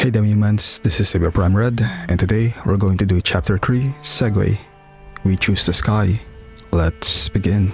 Hey there humans, this is Segue Prime Red, and today we're going to do Chapter 3, Segue. We choose the sky. Let's begin.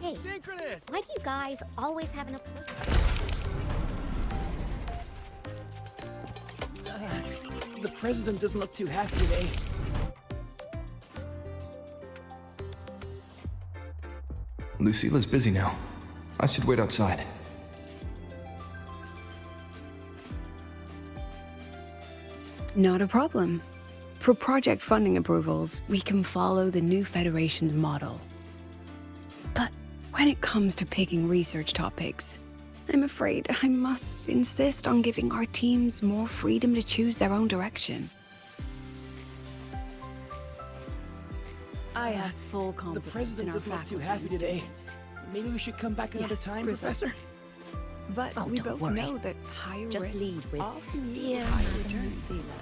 Hey, synchronous! why do you guys always have an appointment? The president doesn't look too happy today. Lucilla's busy now. I should wait outside. Not a problem. For project funding approvals, we can follow the new Federation's model. But when it comes to picking research topics, I'm afraid I must insist on giving our teams more freedom to choose their own direction. I have full The confidence in president our doesn't look too faculty happy and today. students. Maybe we should come back another Yes, time, precisely. Professor? But Oh, we don't both worry. know that higher Just leave risks with often Dear yield higher Madam returns. Lucilla.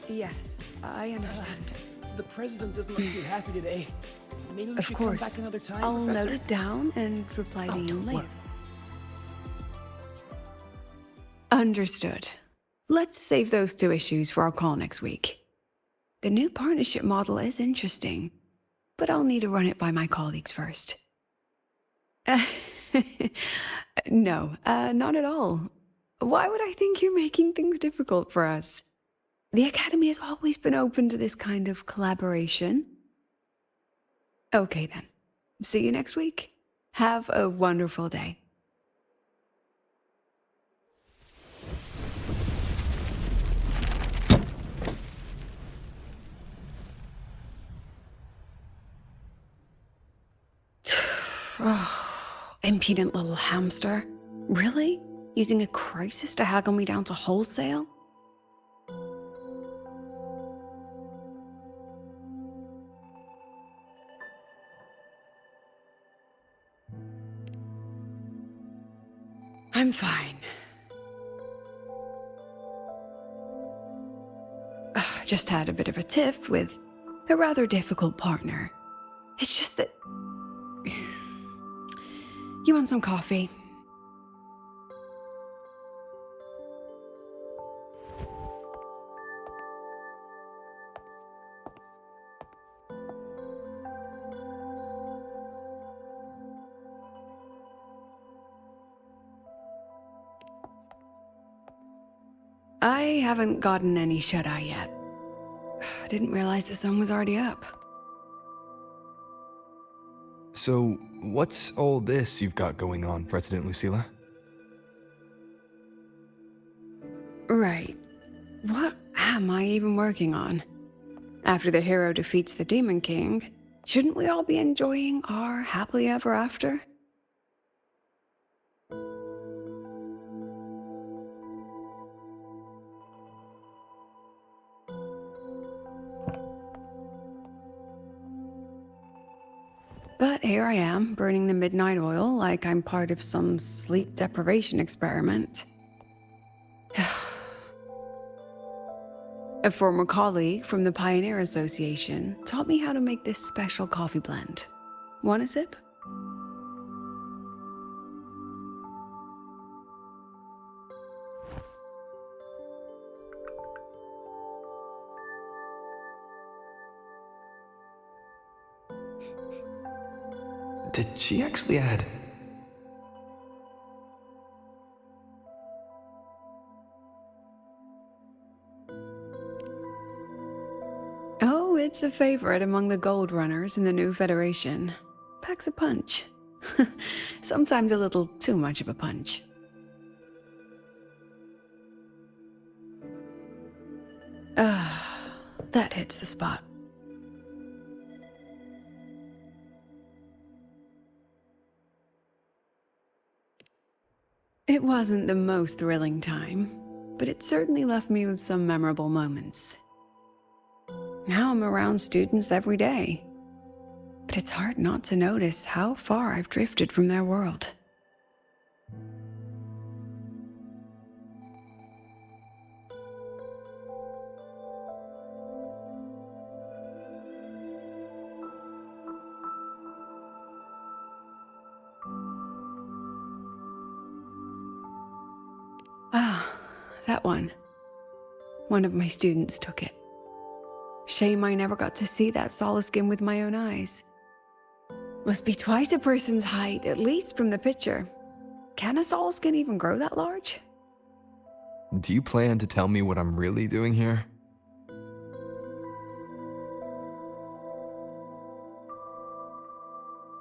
Yes, I understand. The president doesn't look too happy today. Maybe we Of should course. come back another time, I'll Professor? note it down and reply to Oh, you don't later. worry. Understood. Let's save those two issues for our call next week. The new partnership model is interesting, but I'll need to run it by my colleagues first. No, not at all. Why would I think you're making things difficult for us? The Academy has always been open to this kind of collaboration. Okay then. See you next week. Have a wonderful day. Oh, impudent little hamster. Really? Using a crisis to haggle me down to wholesale? I'm fine. Just had a bit of a tiff with a rather difficult partner. It's just that... You want some coffee? Hey, I haven't gotten any shut-eye yet. I didn't realize the sun was already up. So, what's all this you've got going on, President Lucilla? Right. What am I even working on? After the hero defeats the Demon King, shouldn't we all be enjoying our happily ever after? But here I am, burning the midnight oil like I'm part of some sleep deprivation experiment. A former colleague from the Pioneer Association taught me how to make this special coffee blend. Want a sip? Did she actually add? Oh, it's a favorite among the gold runners in the new Federation. Packs a punch. Sometimes a little too much of a punch. That hits the spot. It wasn't the most thrilling time, but it certainly left me with some memorable moments. Now I'm around students every day, but it's hard not to notice how far I've drifted from their world. Ah, that one. One of my students took it. Shame I never got to see that solace skin with my own eyes. Must be twice a person's height, at least from the picture. Can a solace skin even grow that large? Do you plan to tell me what I'm really doing here?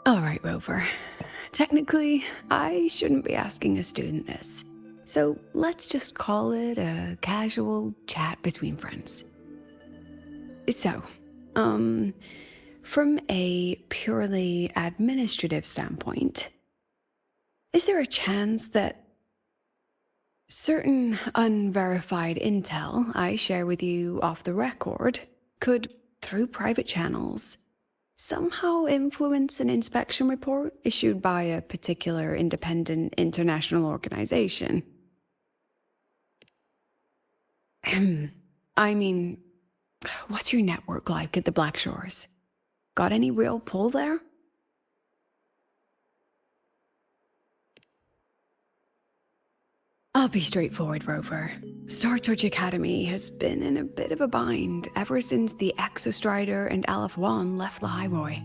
All right, Rover. Technically, I shouldn't be asking a student this. So let's just call it a casual chat between friends. So, from a purely administrative standpoint, is there a chance that certain unverified intel I share with you off the record could, through private channels, somehow influence an inspection report issued by a particular independent international organization? I mean, what's your network like at the Black Shores? Got any real pull there? I'll be straightforward, Rover. Star Torch Academy has been in a bit of a bind ever since the Exostrider and Aleph 1 left the highway.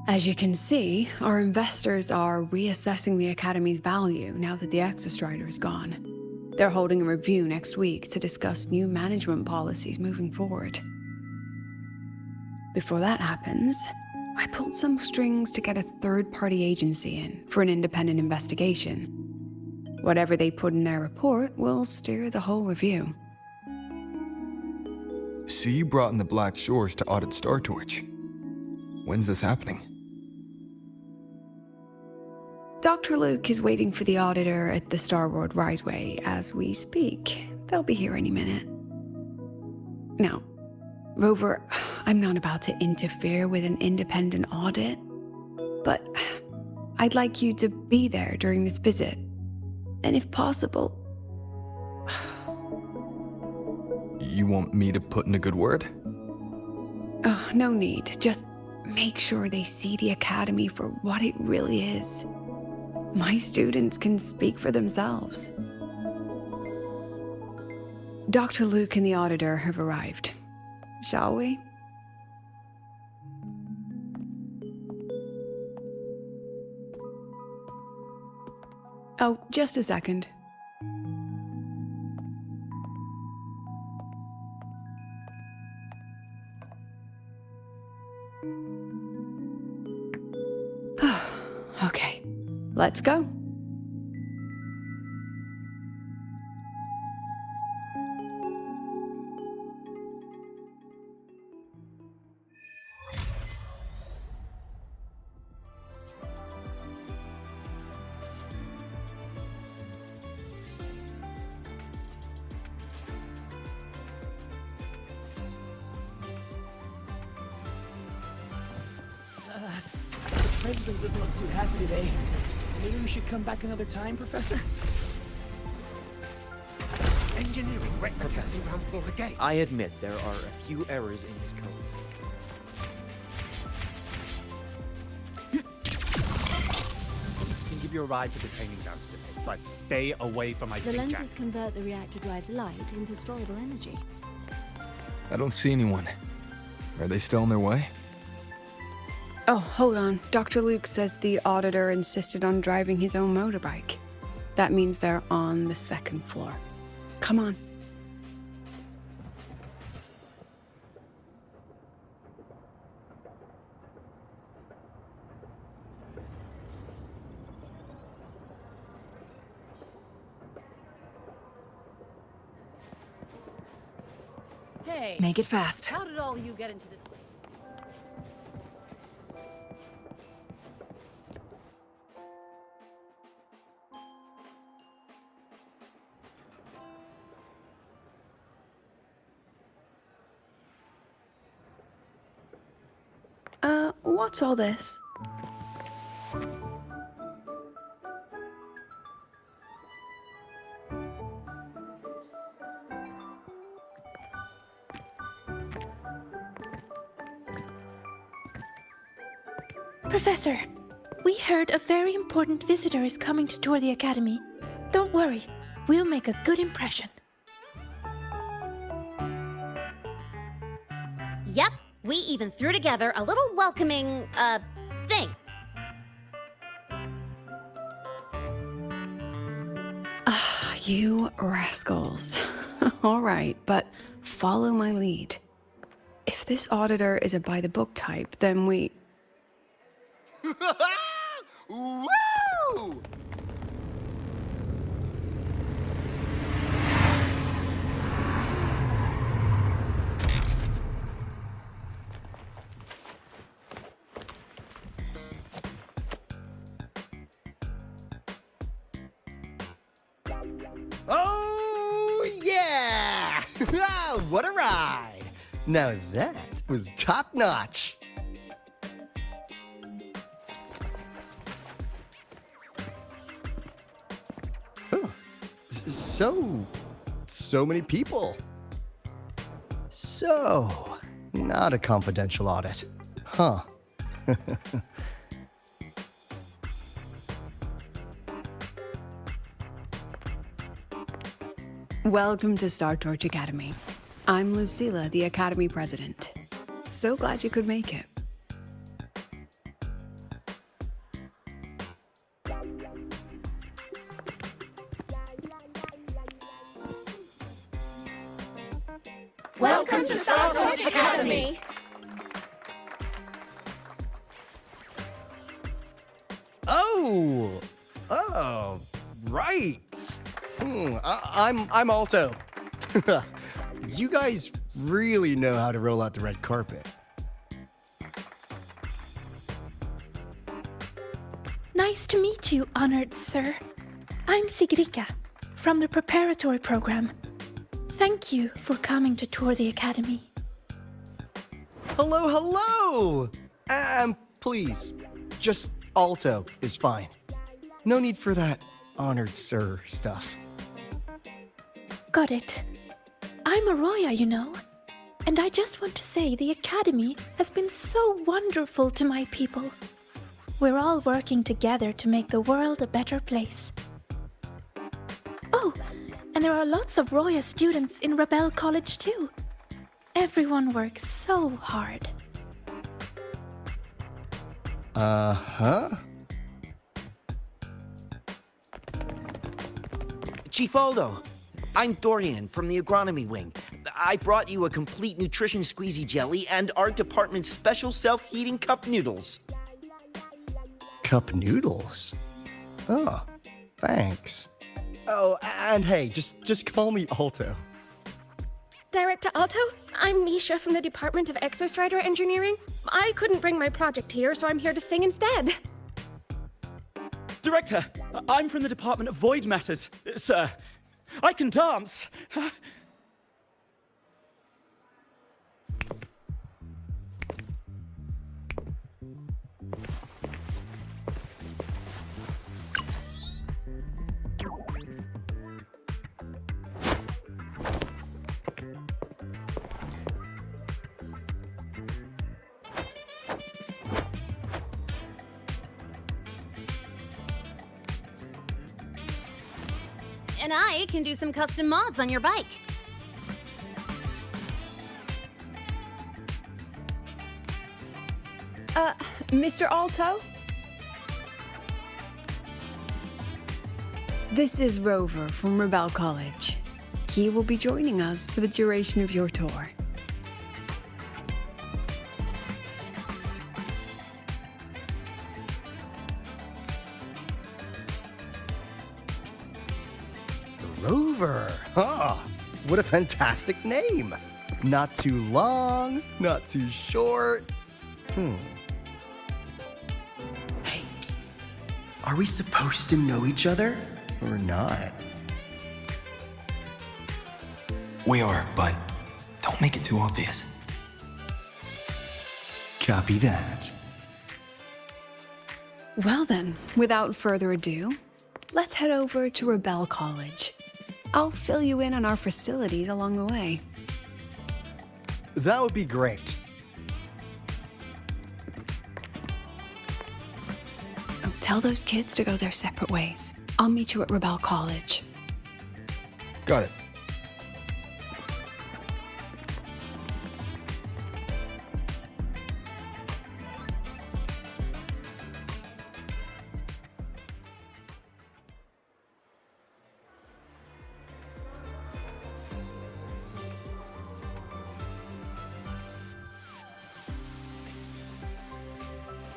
As you can see, our investors are reassessing the Academy's value now that the Exostrider is gone. They're holding a review next week to discuss new management policies moving forward. Before that happens, I pulled some strings to get a third-party agency in for an independent investigation. Whatever they put in their report will steer the whole review. So you brought in the Black Shores to audit Star Torch. When's this happening? Dr. Luke is waiting for the auditor at the Starworld Riseway as we speak. They'll be here any minute. Now, Rover, I'm not about to interfere with an independent audit, but I'd like you to be there during this visit. And if possible... You want me to put in a good word? Oh, no need. Just make sure they see the Academy for what it really is. My students can speak for themselves. Dr. Luke and the auditor have arrived. Shall we? Oh, just a second. Let's go. The president doesn't look too happy today. Maybe we should come back another time, Professor? Engineering retina testing ground floor again. I admit there are a few errors in his code. Can give you a ride to the training grounds today. But stay away from my The sink lenses convert the reactor drive's light into storable energy. I don't see anyone. Are they still on their way? Oh, hold on. Dr. Luke says the auditor insisted on driving his own motorbike. That means they're on the second floor. Come on. Hey, Make it fast. how did all of you get into this? What's all this? Professor, we heard a very important visitor is coming to tour the academy. Don't worry, we'll make a good impression. Yep, we even threw together a little welcoming, thing. Ah, you rascals. All right, but follow my lead. If this auditor is a by-the-book type, then we... Woo! Oh, yeah! What a ride! Now that was top notch. Huh. So many people. So, not a confidential audit. Huh. Welcome to Star Torch Academy. I'm Lucilla, the Academy President. So glad you could make it. Welcome to Star Torch Academy! Oh, right. I'm Alto. You guys really know how to roll out the red carpet. Nice to meet you, honored sir. I'm Sigrika, from the preparatory program. Thank you for coming to tour the academy. Hello. Please, just Alto is fine. No need for that honored sir stuff. Got it. I'm a Roya, you know. And I just want to say the academy has been so wonderful to my people. We're all working together to make the world a better place. Oh, and there are lots of Roya students in Rebel College too. Everyone works so hard. Uh-huh. Chief Aldo, I'm Dorian from the agronomy wing. I brought you a complete nutrition squeezy jelly and our department's special self-heating cup noodles. Cup noodles? Oh, thanks. Oh, and hey, just call me Alto. Director Alto, I'm Misha from the Department of Exostrider Engineering. I couldn't bring my project here, so I'm here to sing instead. Director, I'm from the Department of Void Matters, sir. I can dance. And I can do some custom mods on your bike. Mr. Alto? This is Rover from Rebel College. He will be joining us for the duration of your tour. Rover! Huh! What a fantastic name! Not too long, not too short. Hey, psst. Are we supposed to know each other? Or not? We are, but don't make it too obvious. Copy that. Well then, without further ado, let's head over to Rebel College. I'll fill you in on our facilities along the way. That would be great. Oh, tell those kids to go their separate ways. I'll meet you at Rebel College. Got it.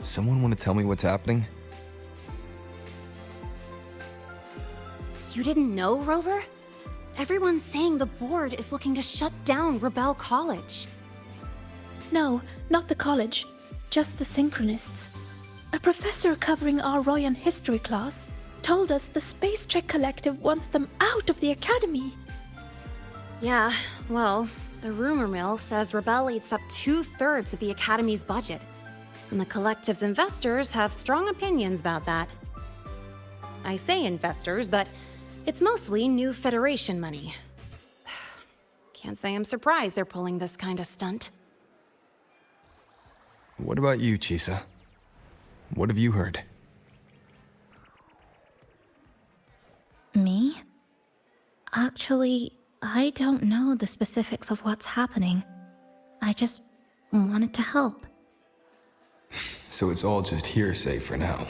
Someone want to tell me what's happening? You didn't know, Rover? Everyone's saying the board is looking to shut down Rebel College. No, not the college, just the Synchronists. A professor covering our Royan history class told us the Space Trek Collective wants them out of the academy. Yeah, well, the rumor mill says Rebel eats up 2/3 of the academy's budget. And the collective's investors have strong opinions about that. I say investors, but it's mostly new Federation money. Can't say I'm surprised they're pulling this kind of stunt. What about you, Chisa? What have you heard? Me? Actually, I don't know the specifics of what's happening. I just wanted to help. So it's all just hearsay for now.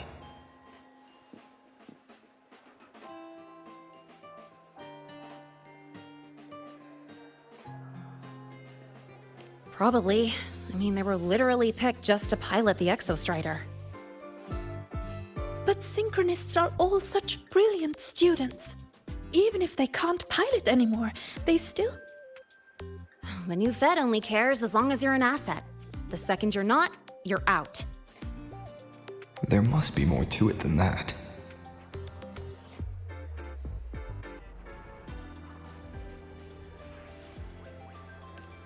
Probably. I mean, they were literally picked just to pilot the Exostrider. But Synchronists are all such brilliant students. Even if they can't pilot anymore, they still... The new Fed only cares as long as you're an asset. The second you're not, you're out. There must be more to it than that.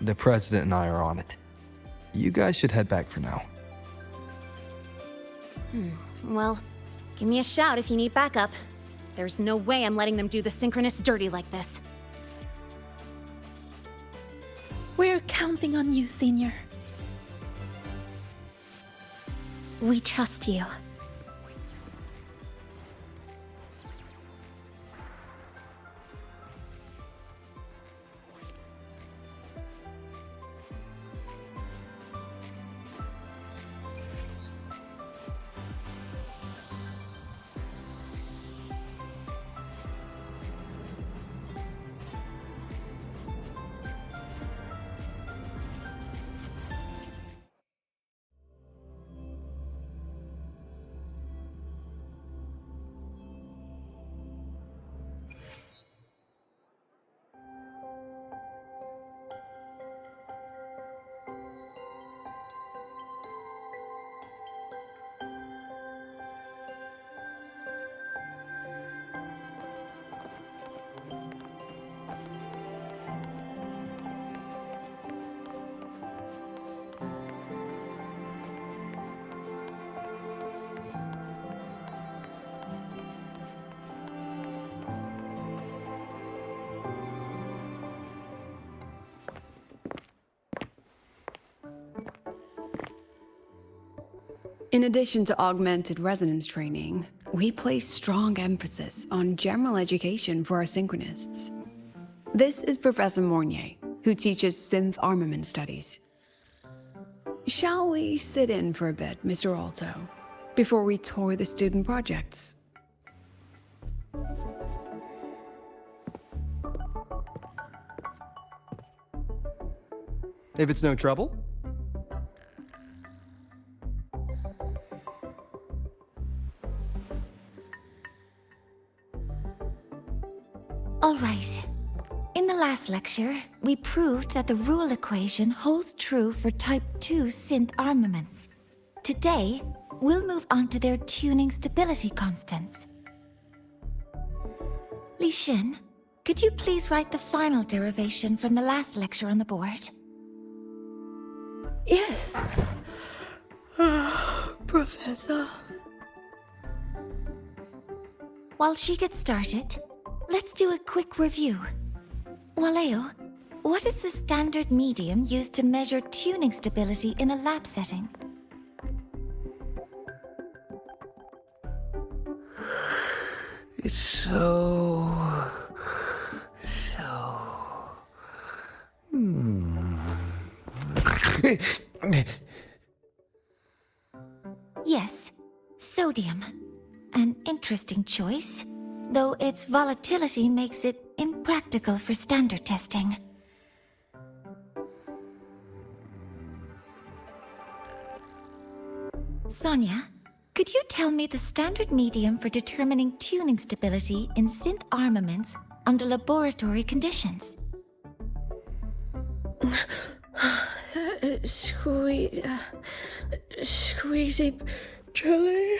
The president and I are on it. You guys should head back for now. Well, give me a shout if you need backup. There's no way I'm letting them do the Synchronists dirty like this. We're counting on you, Senior. We trust you. In addition to augmented resonance training, we place strong emphasis on general education for our synchronists. This is Professor Mornye, who teaches synth armament studies. Shall we sit in for a bit, Mr. Alto, before we tour the student projects? If it's no trouble. All right. In the last lecture, we proved that the rule equation holds true for Type 2 synth armaments. Today, we'll move on to their tuning stability constants. Li Xin, could you please write the final derivation from the last lecture on the board? Yes. Professor. While she gets started, let's do a quick review. Waleo, what is the standard medium used to measure tuning stability in a lab setting? It's so... Yes, sodium. An interesting choice, though its volatility makes it impractical for standard testing. Sonia, could you tell me the standard medium for determining tuning stability in synth armaments under laboratory conditions? Squeezy jelly.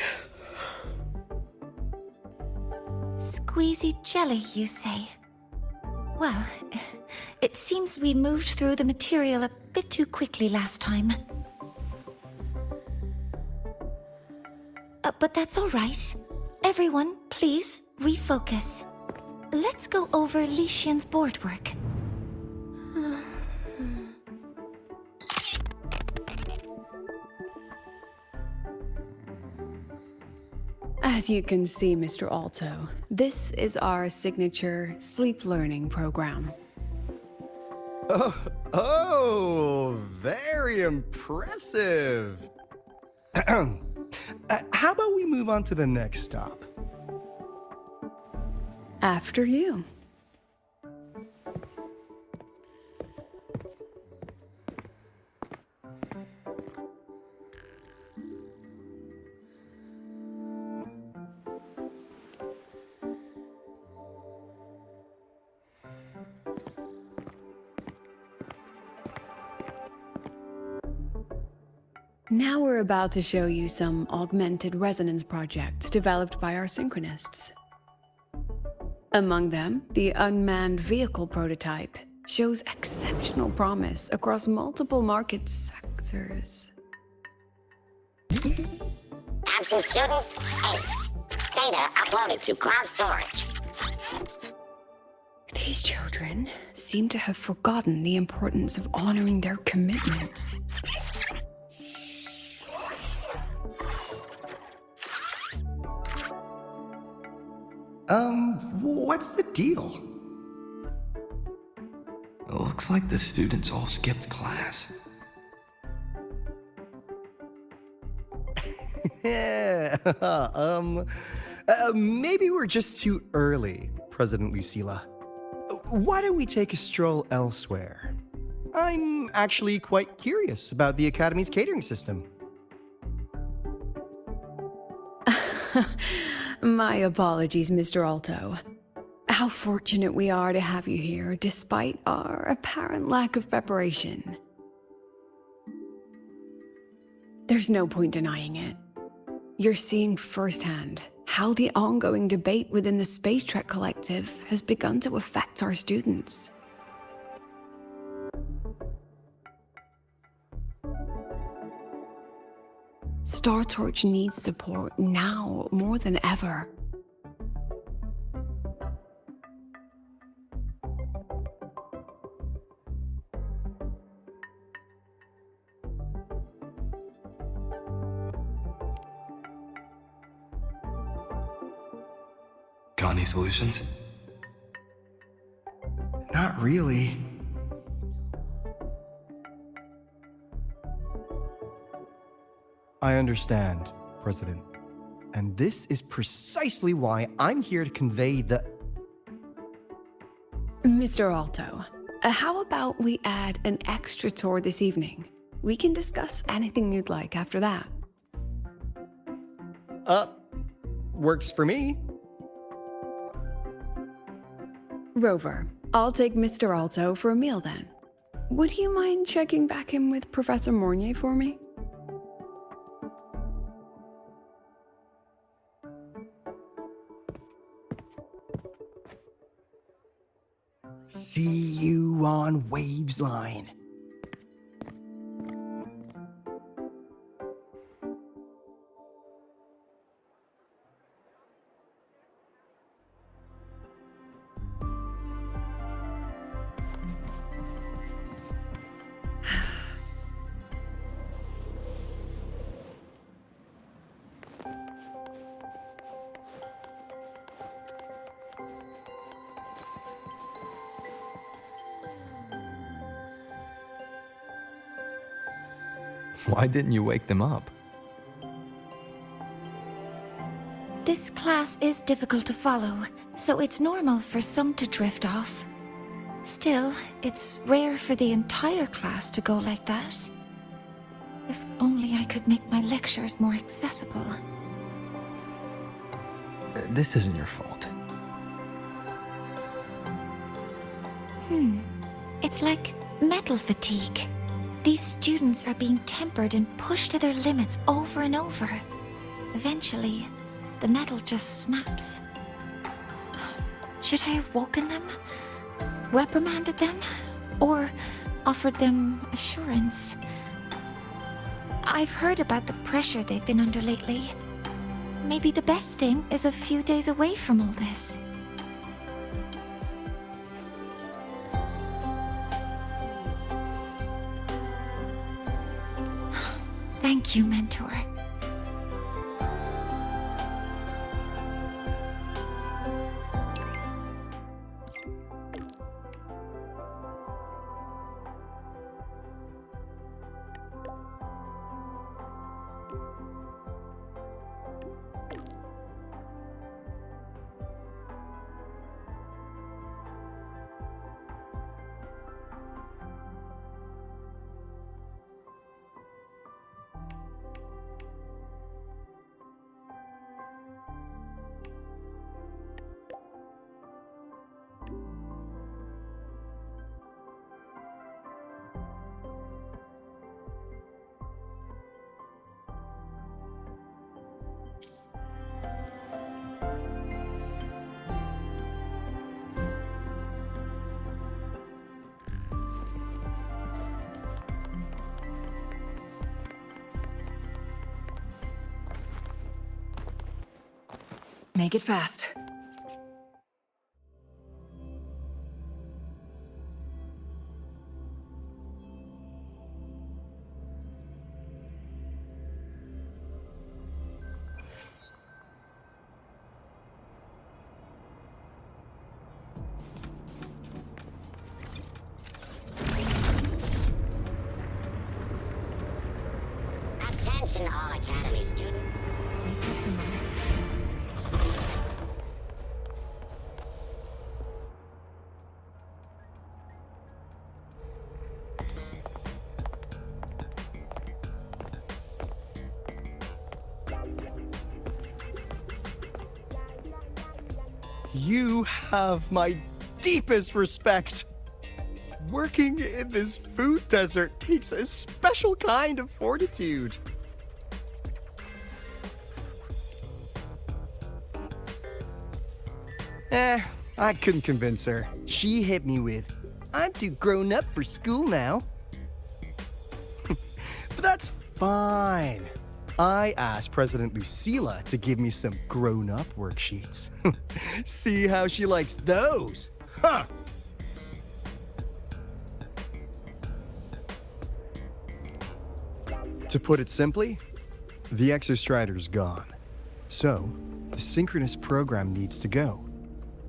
Squeezy jelly, you say? Well, it seems we moved through the material a bit too quickly last time. But that's all right. Everyone, please refocus. Let's go over Li Xian's board work. As you can see, Mr. Alto, this is our signature sleep learning program. Oh, very impressive. How about we move on to the next stop? After you. Now we're about to show you some augmented resonance projects developed by our synchronists. Among them, the unmanned vehicle prototype shows exceptional promise across multiple market sectors. Absent students, 8. Data uploaded to cloud storage. These children seem to have forgotten the importance of honoring their commitments. What's the deal? It looks like the students all skipped class. Yeah, maybe we're just too early, President Lucilla. Why don't we take a stroll elsewhere? I'm actually quite curious about the Academy's catering system. My apologies, Mr. Alto. How fortunate we are to have you here, despite our apparent lack of preparation. There's no point denying it. You're seeing firsthand how the ongoing debate within the Space Trek Collective has begun to affect our students. Star Torch needs support now more than ever. Got any solutions? Not really. I understand, President. And this is precisely why I'm here to convey the... Mr. Alto, how about we add an extra tour this evening? We can discuss anything you'd like after that. Works for me. Rover, I'll take Mr. Alto for a meal then. Would you mind checking back in with Professor Mornye for me? See you on Waves Line. Why didn't you wake them up? This class is difficult to follow, so it's normal for some to drift off. Still, it's rare for the entire class to go like that. If only I could make my lectures more accessible. This isn't your fault. It's like metal fatigue. These students are being tempered and pushed to their limits over and over. Eventually, the metal just snaps. Should I have woken them? Reprimanded them? Or offered them assurance? I've heard about the pressure they've been under lately. Maybe the best thing is a few days away from all this. Thank you, Mentor. Make it fast. Attention all Academy students. You have my deepest respect. Working in this food desert takes a special kind of fortitude. I couldn't convince her. She hit me with, "I'm too grown up for school now." But that's fine. I asked President Lucilla to give me some grown-up worksheets. See how she likes those? Huh! To put it simply, the Exostrider's gone. So, the synchronous program needs to go.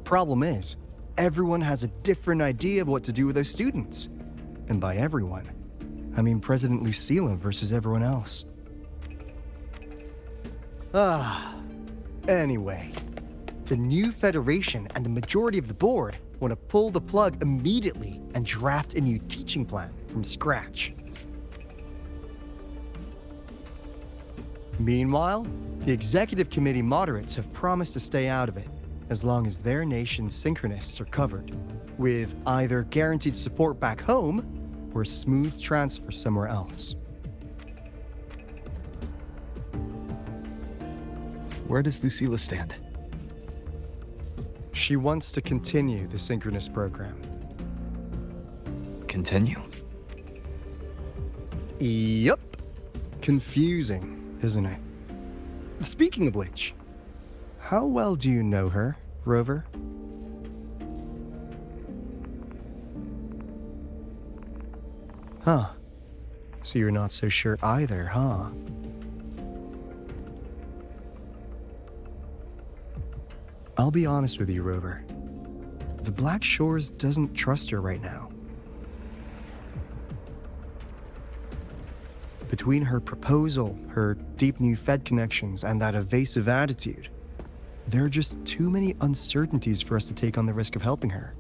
Problem is, everyone has a different idea of what to do with those students. And by everyone, I mean President Lucilla versus everyone else. Anyway, the new Federation and the majority of the board want to pull the plug immediately and draft a new teaching plan from scratch. Meanwhile, the executive committee moderates have promised to stay out of it as long as their nation's synchronists are covered, with either guaranteed support back home or a smooth transfer somewhere else. Where does Lucilla stand? She wants to continue the synchronous program. Continue? Yup. Confusing, isn't it? Speaking of which, how well do you know her, Rover? Huh. So you're not so sure either, huh? I'll be honest with you, Rover. The Black Shores doesn't trust her right now. Between her proposal, her deep new Fed connections, and that evasive attitude, there are just too many uncertainties for us to take on the risk of helping her.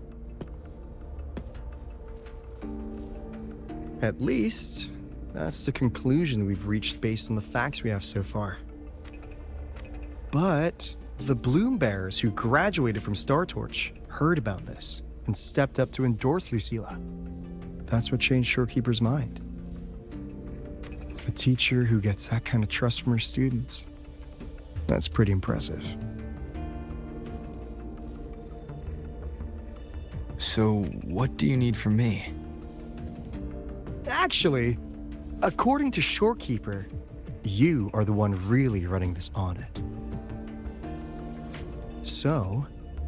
At least, that's the conclusion we've reached based on the facts we have so far. But the Bloom Bearers who graduated from Star Torch heard about this and stepped up to endorse Lucilla. That's what changed Shorekeeper's mind. A teacher who gets that kind of trust from her students. That's pretty impressive. So, what do you need from me? Actually, according to Shorekeeper, you are the one really running this audit. So,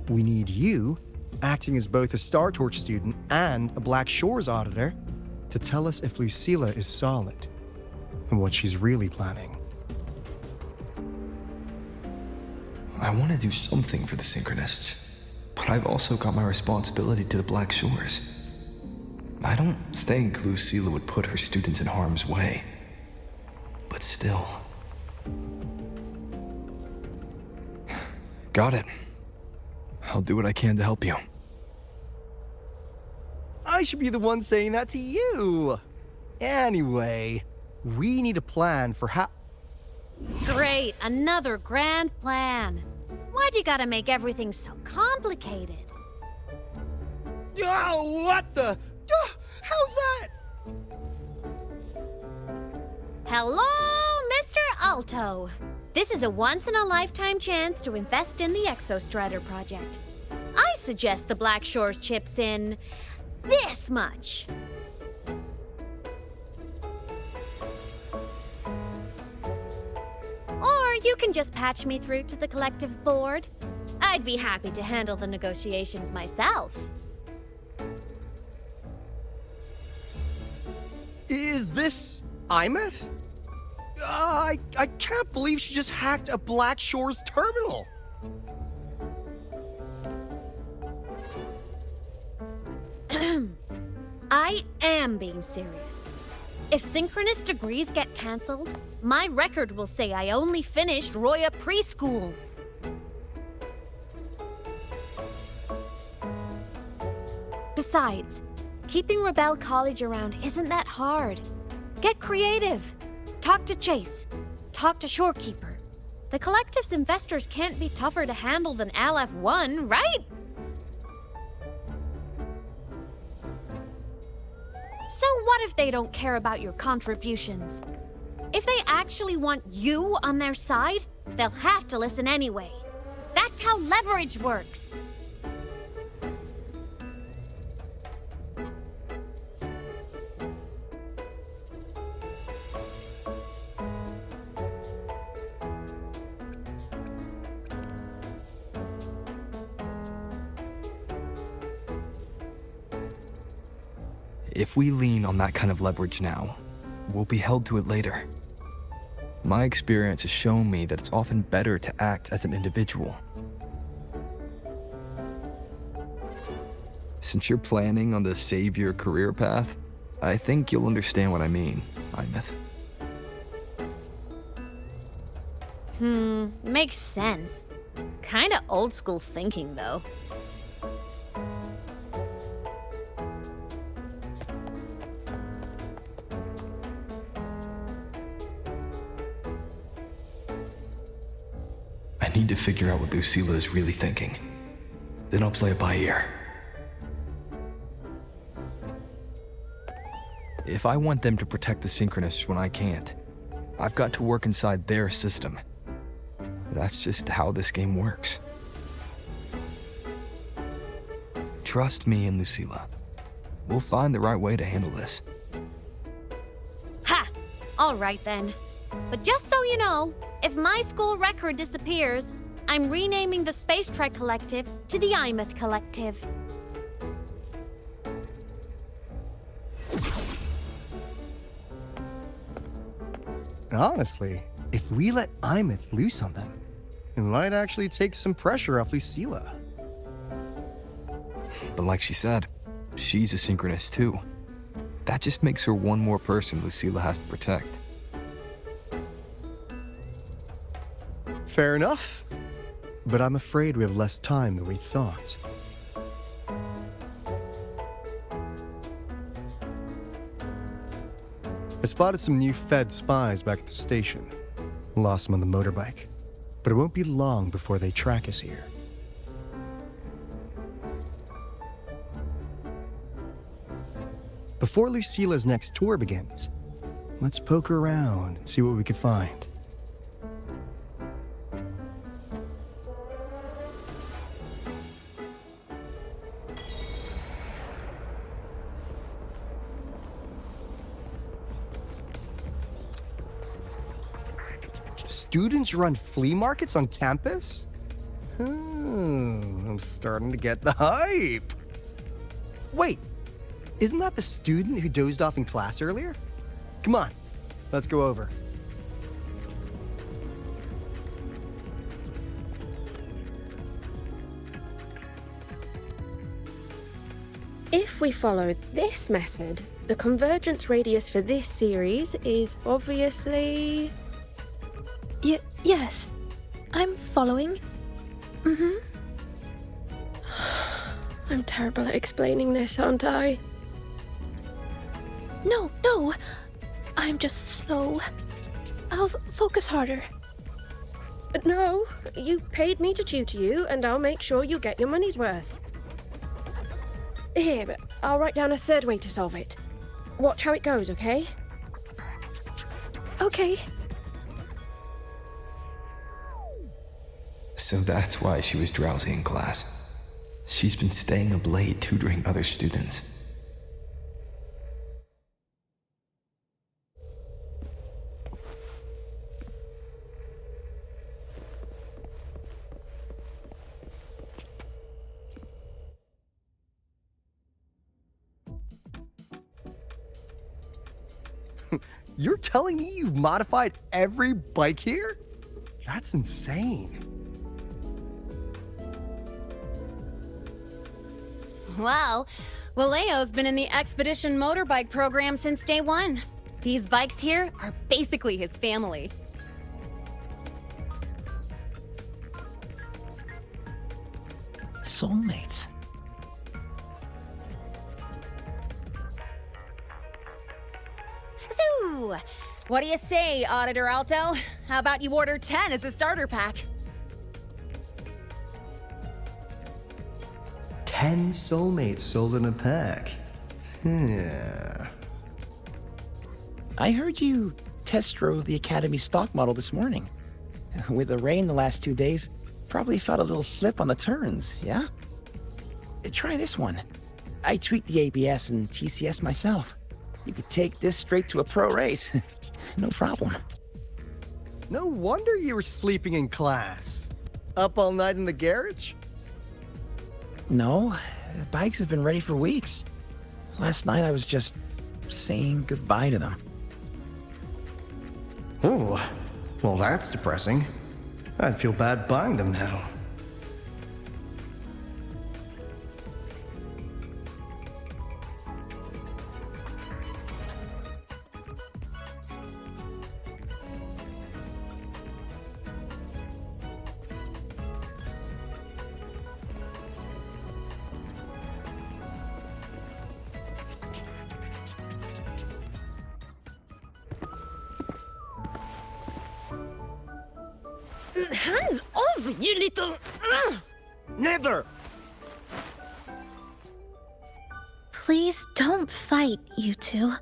we need you, acting as both a Star Torch student and a Black Shores auditor, to tell us if Lucilla is solid and what she's really planning. I want to do something for the Synchronists, but I've also got my responsibility to the Black Shores. I don't think Lucilla would put her students in harm's way, but still. Got it. I'll do what I can to help you. I should be the one saying that to you. Anyway, we need a plan for how... Great, another grand plan. Why'd you gotta make everything so complicated? Oh, what the... how's that? Hello, Mr. Alto. This is a once-in-a-lifetime chance to invest in the Exostrider project. I suggest the Black Shores chips in this much. Or you can just patch me through to the collective board. I'd be happy to handle the negotiations myself. Is this aemeath? I can't believe she just hacked a Black Shores terminal. I am being serious. If synchronous degrees get cancelled, my record will say I only finished Roya preschool. Besides, keeping Rebel College around isn't that hard. Get creative. Talk to Chase. Talk to Shorekeeper. The Collective's investors can't be tougher to handle than LF1, right? So what if they don't care about your contributions? If they actually want you on their side, they'll have to listen anyway. That's how leverage works. If we lean on that kind of leverage now, we'll be held to it later. My experience has shown me that it's often better to act as an individual. Since you're planning on the savior career path, I think you'll understand what I mean, aemeath. Makes sense. Kinda old school thinking, though. I need to figure out what Lucilla is really thinking. Then I'll play it by ear. If I want them to protect the Synchronists when I can't, I've got to work inside their system. That's just how this game works. Trust me and Lucilla. We'll find the right way to handle this. Ha! All right then. But just so you know, if my school record disappears, I'm renaming the Space Trek Collective to the aemeath Collective. Honestly, if we let aemeath loose on them, it might actually take some pressure off Lucilla. But like she said, she's a synchronist too. That just makes her one more person Lucilla has to protect. Fair enough. But I'm afraid we have less time than we thought. I spotted some new Fed spies back at the station. Lost them on the motorbike. But it won't be long before they track us here. Before Lucilla's next tour begins, let's poke around and see what we can find. Students run flea markets on campus? Oh, I'm starting to get the hype. Wait, isn't that the student who dozed off in class earlier? Come on, let's go over. If we follow this method, the convergence radius for this series is obviously... Yes. I'm following. I'm terrible at explaining this, aren't I? No. I'm just slow. I'll focus harder. No, you paid me to tutor you, and I'll make sure you get your money's worth. Here, but I'll write down a third way to solve it. Watch how it goes, okay? Okay. So that's why she was drowsy in class. She's been staying up late tutoring other students. You're telling me you've modified every bike here? That's insane. Wow. Valeo's been in the Expedition motorbike program since day one. These bikes here are basically his family. Soulmates. So, what do you say, Auditor Alto? How about you order 10 as a starter pack? 10 soulmates sold in a pack. I heard you test drove the Academy stock model this morning. With the rain the last 2 days, probably felt a little slip on the turns, yeah? Try this one. I tweaked the ABS and TCS myself. You could take this straight to a pro race. No problem. No wonder you were sleeping in class. Up all night in the garage? No, the bikes have been ready for weeks. Last night I was just saying goodbye to them. Oh, well that's depressing. I'd feel bad buying them now. Hands off, you little... Never! Please don't fight, you two.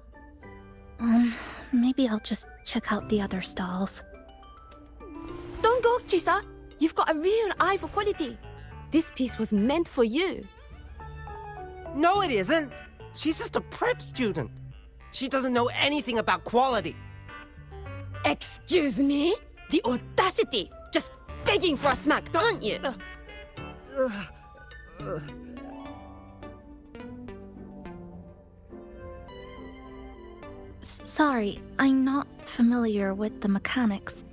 Maybe I'll just check out the other stalls. Don't go, Chisa. You've got a real eye for quality. This piece was meant for you. No, it isn't. She's just a prep student. She doesn't know anything about quality. Excuse me? The audacity! Just begging for a smack, aren't you? Sorry, I'm not familiar with the mechanics,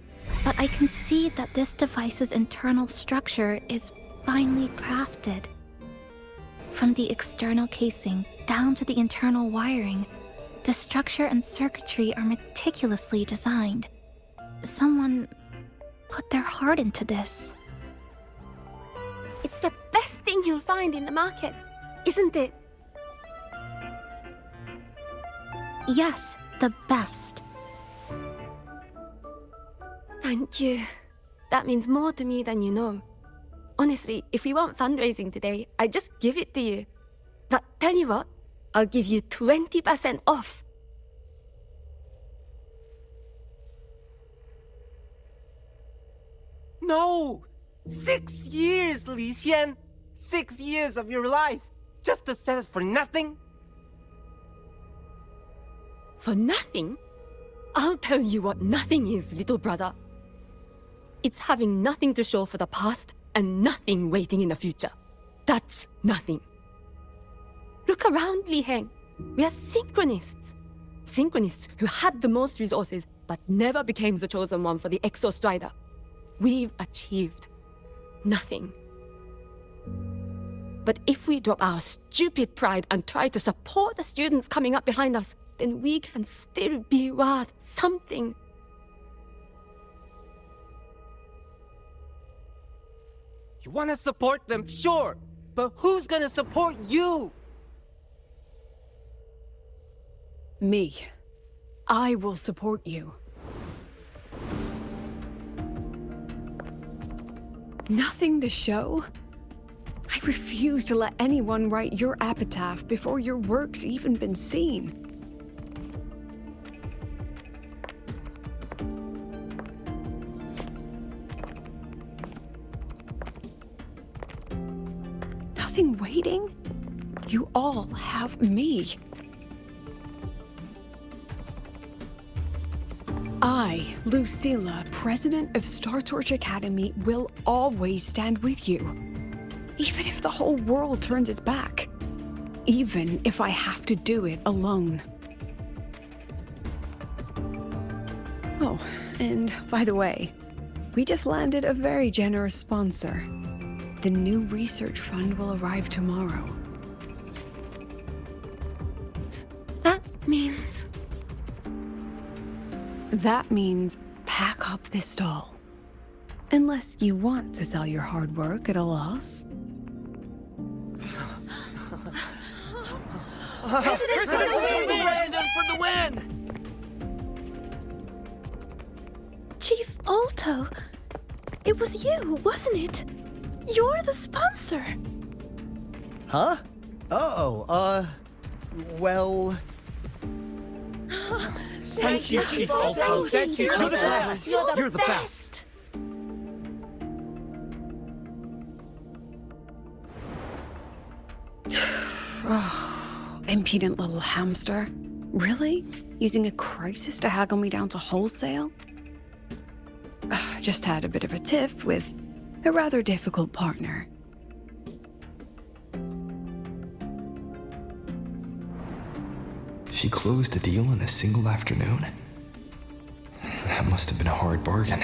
but I can see that this device's internal structure is finely crafted. From the external casing down to the internal wiring, the structure and circuitry are meticulously designed. Someone put their heart into this. It's the best thing you'll find in the market, isn't it? Yes, the best. Thank you. That means more to me than you know. Honestly, if we weren't fundraising today, I'd just give it to you. But tell you what, I'll give you 20% off. No! 6 years, Li Xian! 6 years of your life! Just to sell it for nothing? For nothing? I'll tell you what nothing is, little brother. It's having nothing to show for the past and nothing waiting in the future. That's nothing. Look around, Li Heng. We are synchronists. Synchronists who had the most resources but never became the chosen one for the Exo Strider. We've achieved nothing. But if we drop our stupid pride and try to support the students coming up behind us, then we can still be worth something. You want to support them, sure, but who's gonna support you? Me. I will support you. Nothing to show? I refuse to let anyone write your epitaph before your work's even been seen. Nothing waiting? You all have me. I, Lucilla, president of Star Torch Academy, will always stand with you. Even if the whole world turns its back. Even if I have to do it alone. Oh, and by the way, we just landed a very generous sponsor. The new research fund will arrive tomorrow. That means... That means pack up this stall. Unless you want to sell your hard work at a loss. President for the win! Chief Alto, it was you, wasn't it? You're the sponsor. Huh? Oh, well... Thank you, Chief Alto. Thank you. You're the best. You're the best. Oh, impudent little hamster. Really? Using a crisis to haggle me down to wholesale? Just had a bit of a tiff with a rather difficult partner. She closed a deal in a single afternoon? That must have been a hard bargain.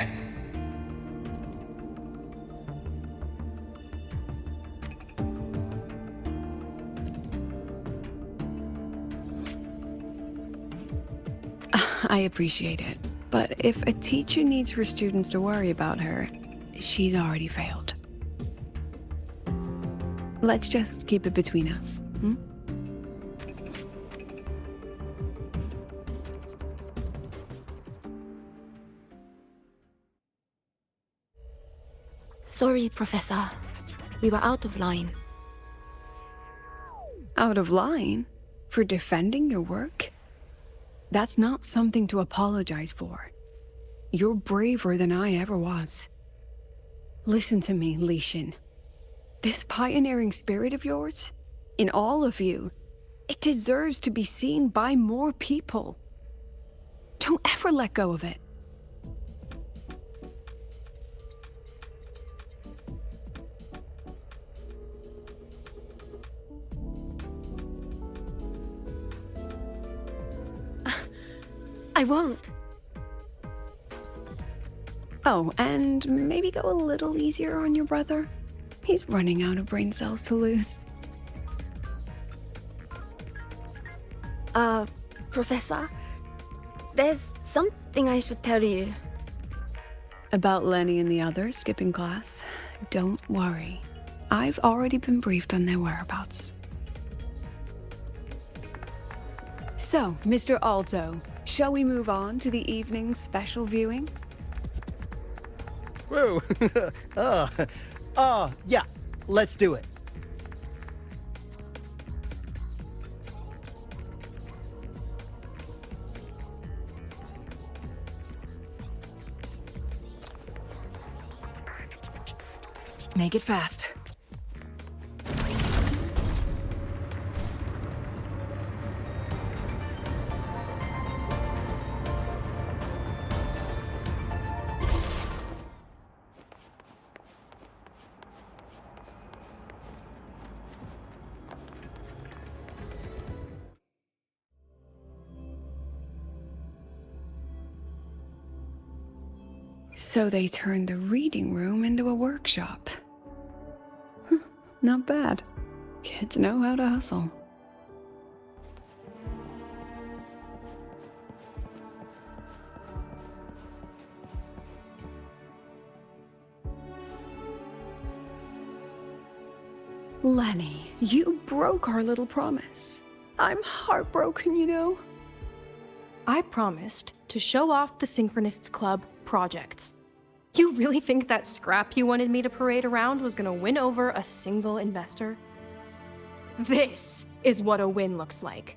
I appreciate it, but if a teacher needs her students to worry about her, she's already failed. Let's just keep it between us, hmm? Sorry, Professor. We were out of line. Out of line? For defending your work? That's not something to apologize for. You're braver than I ever was. Listen to me, Lishan. This pioneering spirit of yours, in all of you, it deserves to be seen by more people. Don't ever let go of it. I won't. Oh, and maybe go a little easier on your brother. He's running out of brain cells to lose. Professor, there's something I should tell you. About Lenny and the others skipping class? Don't worry. I've already been briefed on their whereabouts. So, Mr. Alto, shall we move on to the evening's special viewing? Whoa. Yeah, let's do it. Make it fast. So they turned the reading room into a workshop. Not bad. Kids know how to hustle. Lenny, you broke our little promise. I'm heartbroken, you know. I promised to show off the Synchronists Club projects. You really think that scrap you wanted me to parade around was gonna win over a single investor? This is what a win looks like.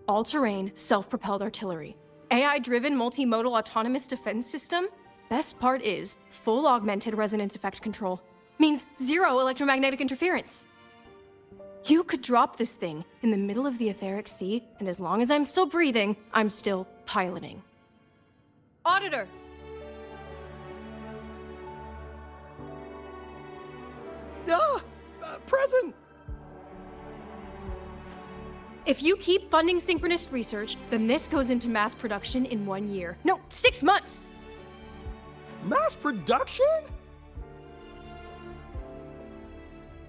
All-terrain, self-propelled artillery. AI-driven multimodal autonomous defense system? Best part is full augmented resonance effect control. Means zero electromagnetic interference. You could drop this thing in the middle of the etheric sea, and as long as I'm still breathing, I'm still piloting. Auditor! Present! If you keep funding synchronist research, then this goes into mass production in 1 year. No, 6 months! Mass production?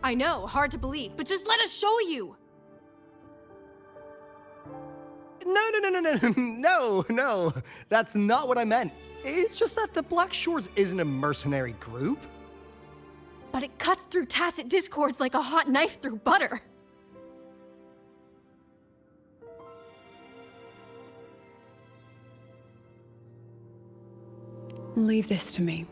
I know, hard to believe, but just let us show you! No. That's not what I meant. It's just that the Black Shores isn't a mercenary group. But it cuts through tacit discords like a hot knife through butter. Leave this to me.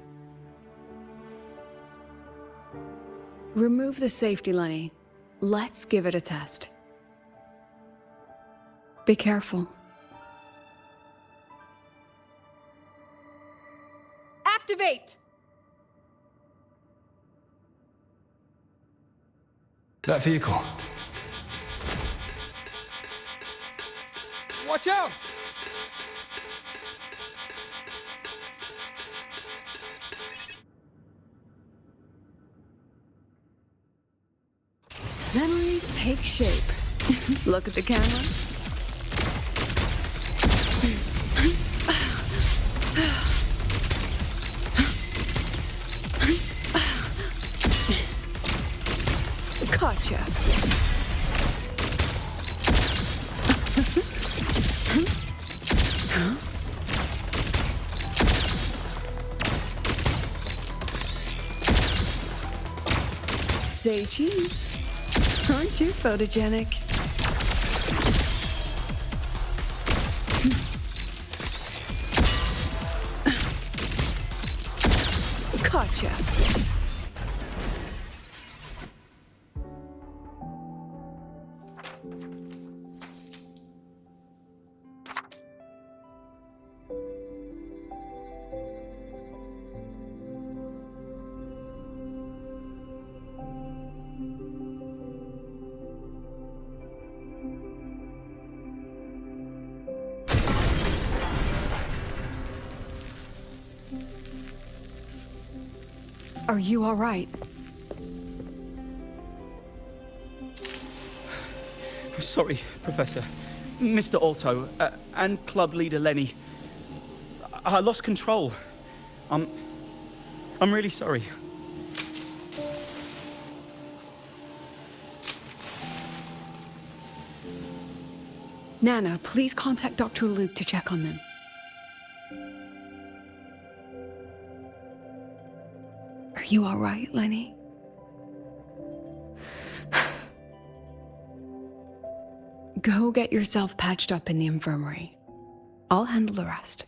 Remove the safety, Lenny. Let's give it a test. Be careful. Activate! That vehicle. Watch out! Memories take shape. Look at the camera. Gotcha. Say cheese. Aren't you photogenic? Gotcha. Are you all right? Sorry, Professor. Mr. Alto, and club leader Lenny. I lost control. I'm really sorry. Nana, please contact Dr. Luke to check on them. Are you all right, Lenny? Go get yourself patched up in the infirmary. I'll handle the rest.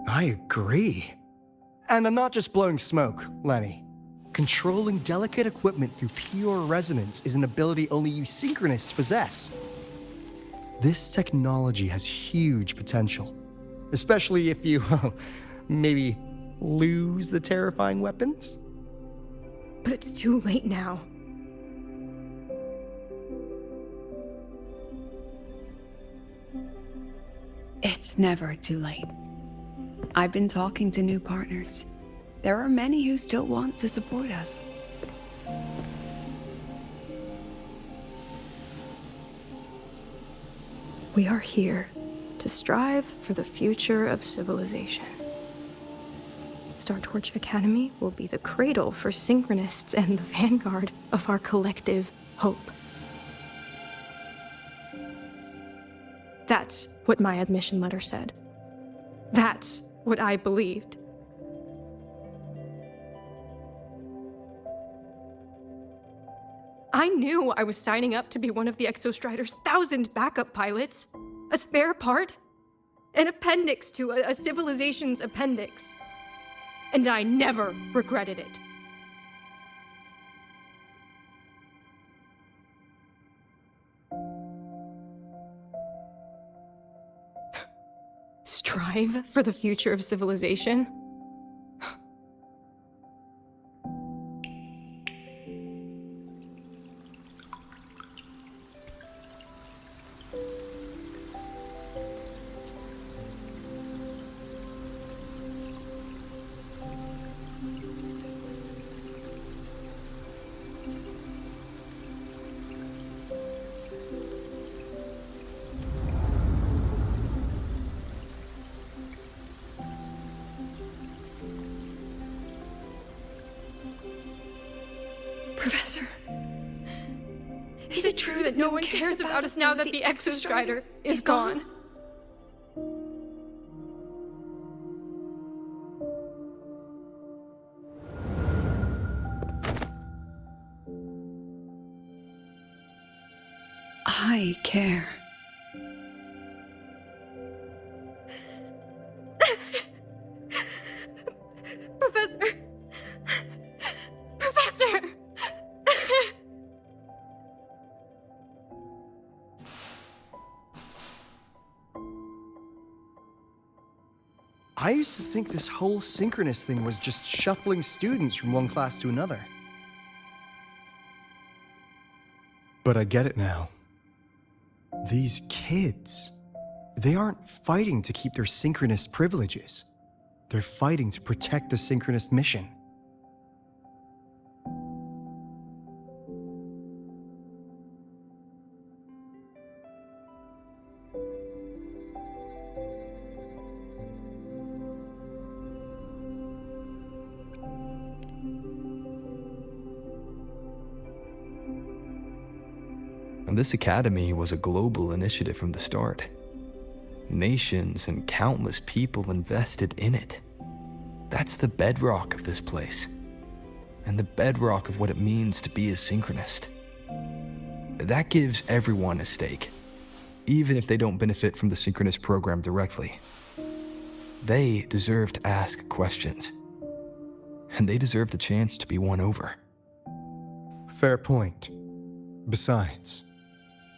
I agree. And I'm not just blowing smoke, Lenny. Controlling delicate equipment through pure resonance is an ability only you synchronists possess. This technology has huge potential, especially if you, maybe lose the terrifying weapons? But it's too late now. It's never too late. I've been talking to new partners. There are many who still want to support us. We are here to strive for the future of civilization. Star Torch Academy will be the cradle for synchronists and the vanguard of our collective hope. That's what my admission letter said. That's what I believed. I knew I was signing up to be one of the Exostrider's 1,000 backup pilots. A spare part. An appendix to a civilization's appendix. And I never regretted it. Strive for the future of civilization? Professor, is it true that no one cares about us now that the Exostrider is gone? I care. Professor! Professor! I used to think this whole synchronous thing was just shuffling students from one class to another. But I get it now. These kids, they aren't fighting to keep their synchronous privileges. They're fighting to protect the synchronous mission. And this academy was a global initiative from the start. Nations and countless people invested in it. That's the bedrock of this place, and the bedrock of what it means to be a synchronist. That gives everyone a stake, even if they don't benefit from the synchronist program directly. They deserve to ask questions, and they deserve the chance to be won over. Fair point. Besides,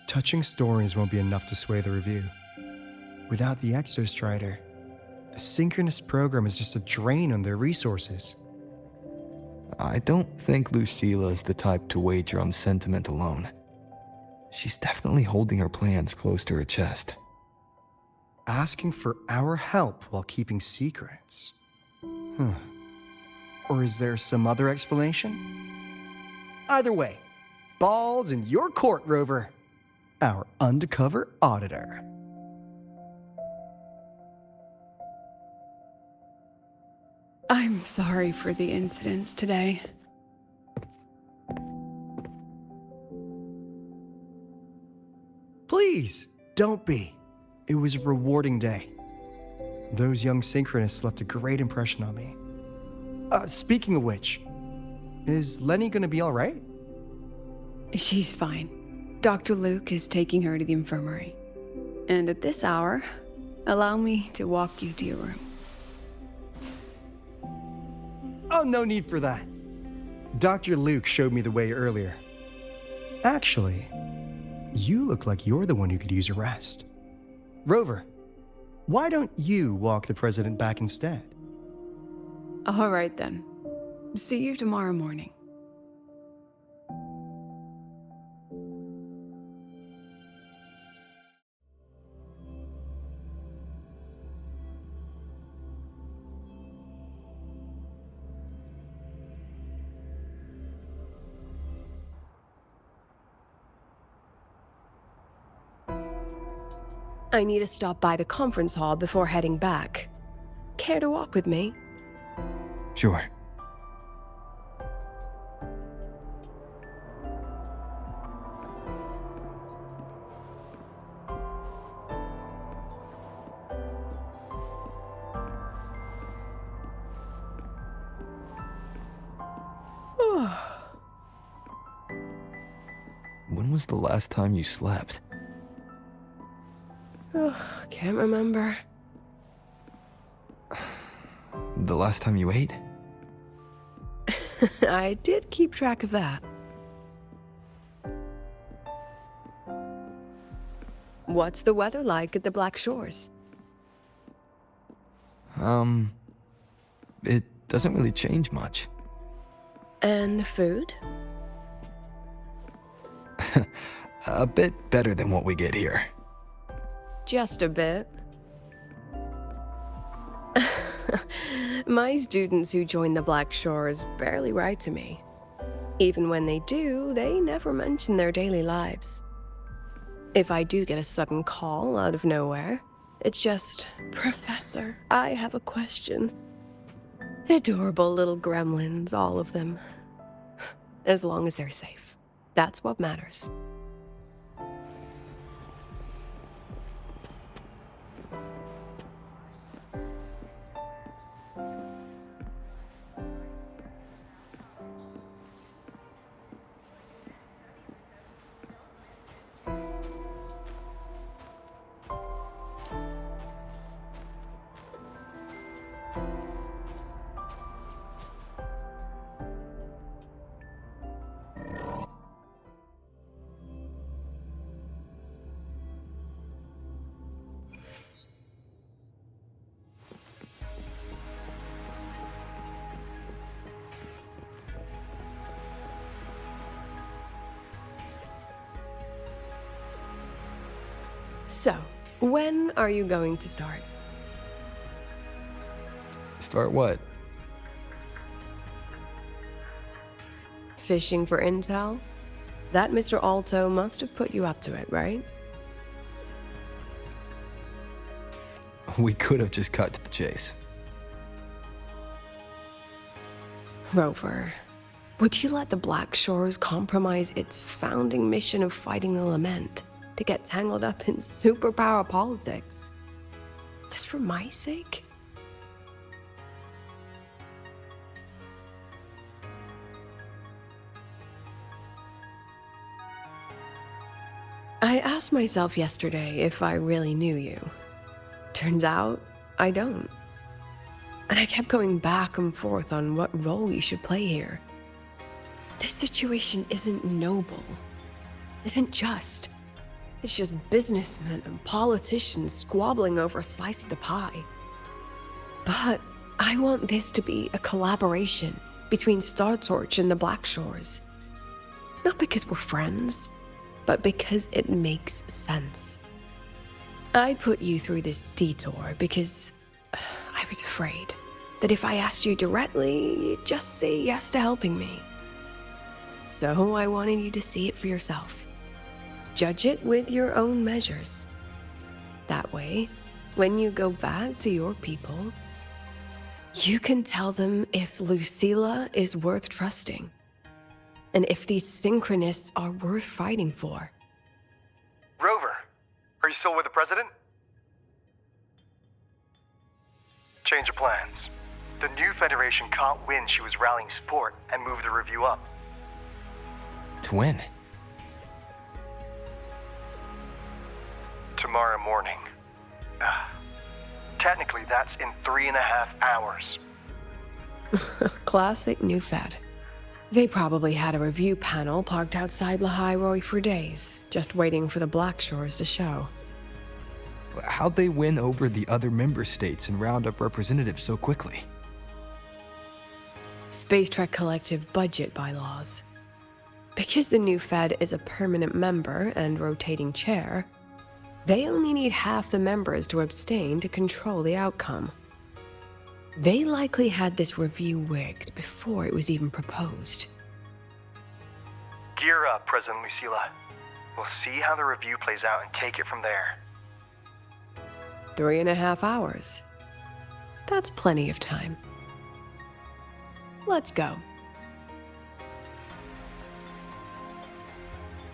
touching stories won't be enough to sway the review. Without the Exostrider, the synchronist program is just a drain on their resources. I don't think Lucilla is the type to wager on sentiment alone. She's definitely holding her plans close to her chest. Asking for our help while keeping secrets? Or is there some other explanation? Either way, ball's in your court, Rover. Our undercover auditor. I'm sorry for the incidents today. Please, don't be. It was a rewarding day. Those young synchronists left a great impression on me. Speaking of which, is Lenny gonna be all right? She's fine. Dr. Luke is taking her to the infirmary. And at this hour, allow me to walk you to your room. Oh, no need for that. Dr. Luke showed me the way earlier. Actually, you look like you're the one who could use a rest. Rover, why don't you walk the president back instead? All right then. See you tomorrow morning. I need to stop by the conference hall before heading back. Care to walk with me? Sure. When was the last time you slept? Can't remember. The last time you ate? I did keep track of that. What's the weather like at the Black Shores? It doesn't really change much. And the food? A bit better than what we get here. Just a bit. My students who join the Black Shores barely write to me. Even when they do, they never mention their daily lives. If I do get a sudden call out of nowhere, it's just, "Professor, I have a question." Adorable little gremlins, all of them. As long as they're safe. That's what matters. So, when are you going to start? Start what? Fishing for intel? That Mr. Alto must have put you up to it, right? We could have just cut to the chase. Rover, would you let the Black Shores compromise its founding mission of fighting the Lament to get tangled up in superpower politics? Just for my sake? I asked myself yesterday if I really knew you. Turns out, I don't. And I kept going back and forth on what role you should play here. This situation isn't noble, isn't just. It's just businessmen and politicians squabbling over a slice of the pie. But I want this to be a collaboration between Star Torch and the Black Shores. Not because we're friends, but because it makes sense. I put you through this detour because I was afraid that if I asked you directly, you'd just say yes to helping me. So I wanted you to see it for yourself. Judge it with your own measures. That way, when you go back to your people, you can tell them if Lucilla is worth trusting, and if these synchronists are worth fighting for. Rover, are you still with the president? Change of plans. The new Federation caught wind she was rallying support and moved the review up. To when? Tomorrow morning. Technically, that's in 3.5 hours. Classic New Fed. They probably had a review panel parked outside Lahai for days, just waiting for the Black Shores to show. How'd they win over the other member states and round up representatives so quickly? Space Trek Collective budget bylaws. Because the new Fed is a permanent member and rotating chair, they only need half the members to abstain to control the outcome. They likely had this review rigged before it was even proposed. Gear up, President Lucilla. We'll see how the review plays out and take it from there. 3.5 hours. That's plenty of time. Let's go.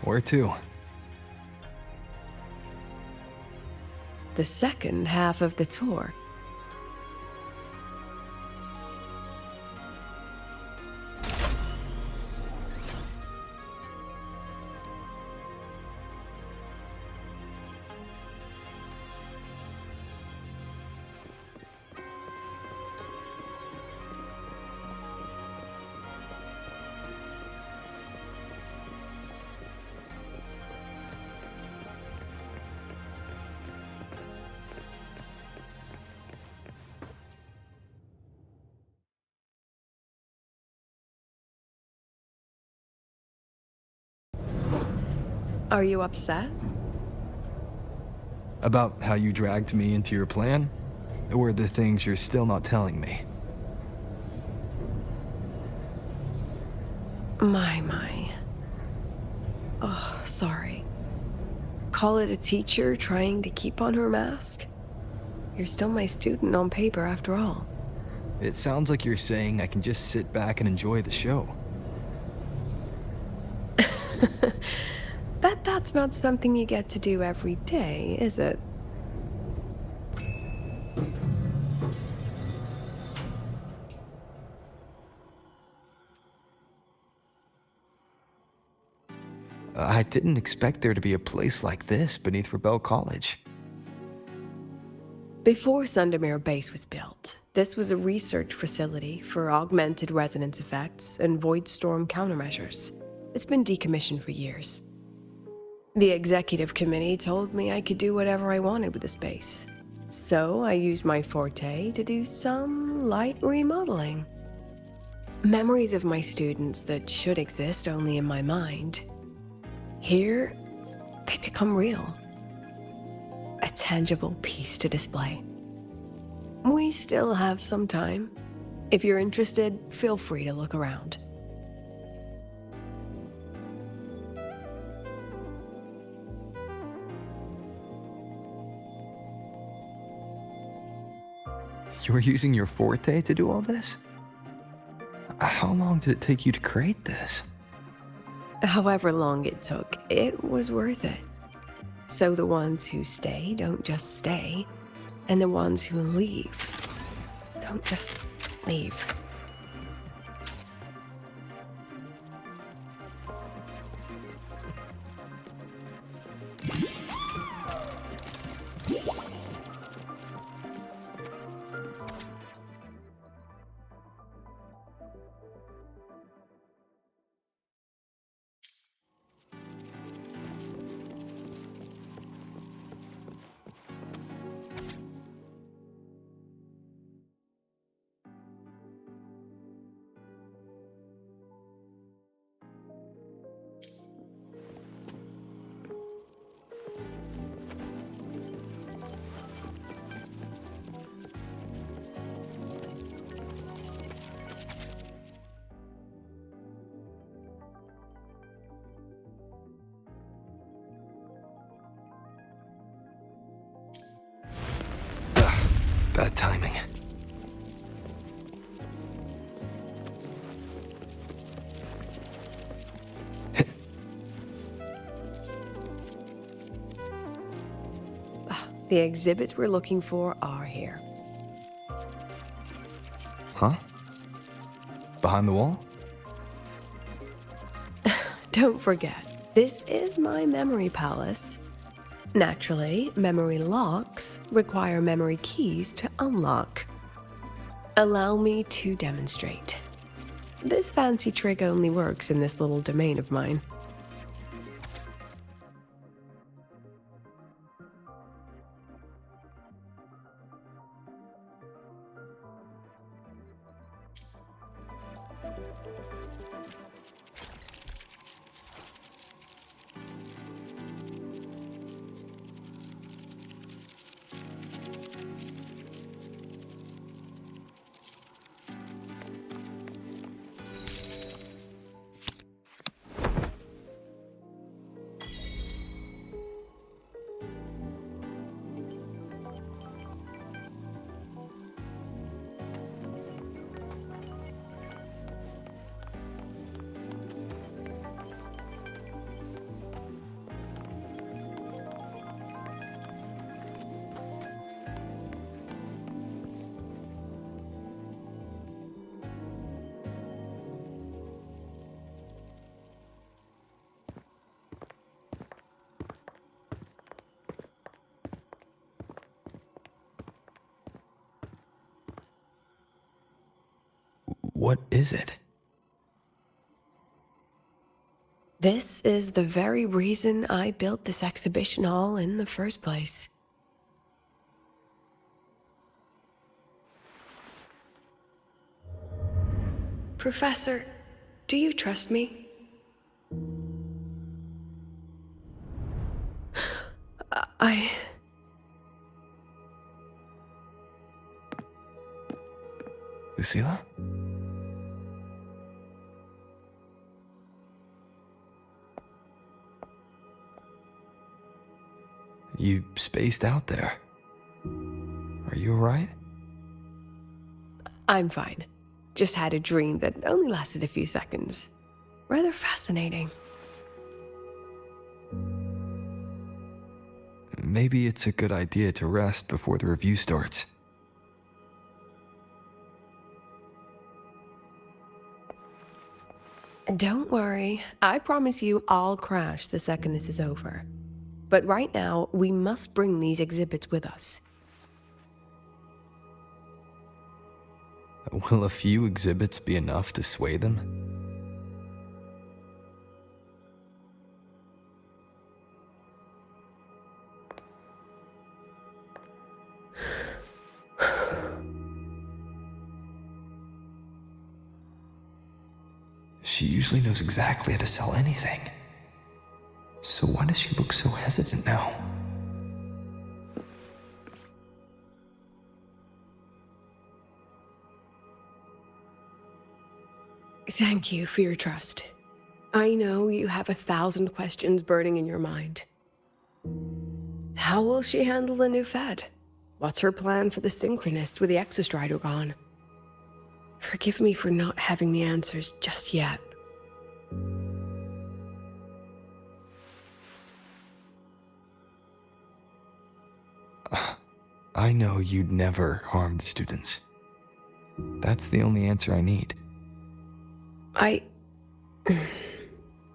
Where to? The second half of the tour. Are you upset? About how you dragged me into your plan? Or the things you're still not telling me? My. Oh, sorry. Call it a teacher trying to keep on her mask? You're still my student on paper after all. It sounds like you're saying I can just sit back and enjoy the show. Bet that's not something you get to do every day, is it? I didn't expect there to be a place like this beneath Rebel College. Before Sundermere Base was built, this was a research facility for augmented resonance effects and void storm countermeasures. It's been decommissioned for years. The executive committee told me I could do whatever I wanted with the space. So I used my forte to do some light remodeling. Memories of my students that should exist only in my mind. Here, they become real. A tangible piece to display. We still have some time. If you're interested, feel free to look around. You were using your forte to do all this? How long did it take you to create this? However long it took, it was worth it. So the ones who stay don't just stay, And the ones who leave don't just leave. Bad timing. The exhibits we're looking for are here. Huh? Behind the wall? Don't forget, this is my memory palace. Naturally, memory locks require memory keys to unlock. Allow me to demonstrate. This fancy trick only works in this little domain of mine. What is it? This is the very reason I built this exhibition hall in the first place. Professor, do you trust me? Lucilla? You spaced out there. Are you alright? I'm fine. Just had a dream that only lasted a few seconds. Rather fascinating. Maybe it's a good idea to rest before the review starts. Don't worry. I promise you I'll crash the second this is over. But right now, we must bring these exhibits with us. Will a few exhibits be enough to sway them? She usually knows exactly how to sell anything. So why does she look so hesitant now? Thank you for your trust. I know you have 1,000 questions burning in your mind. How will she handle the new Fed? What's her plan for the synchronist with the exostrider gone? Forgive me for not having the answers just yet. I know you'd never harm the students. That's the only answer I need.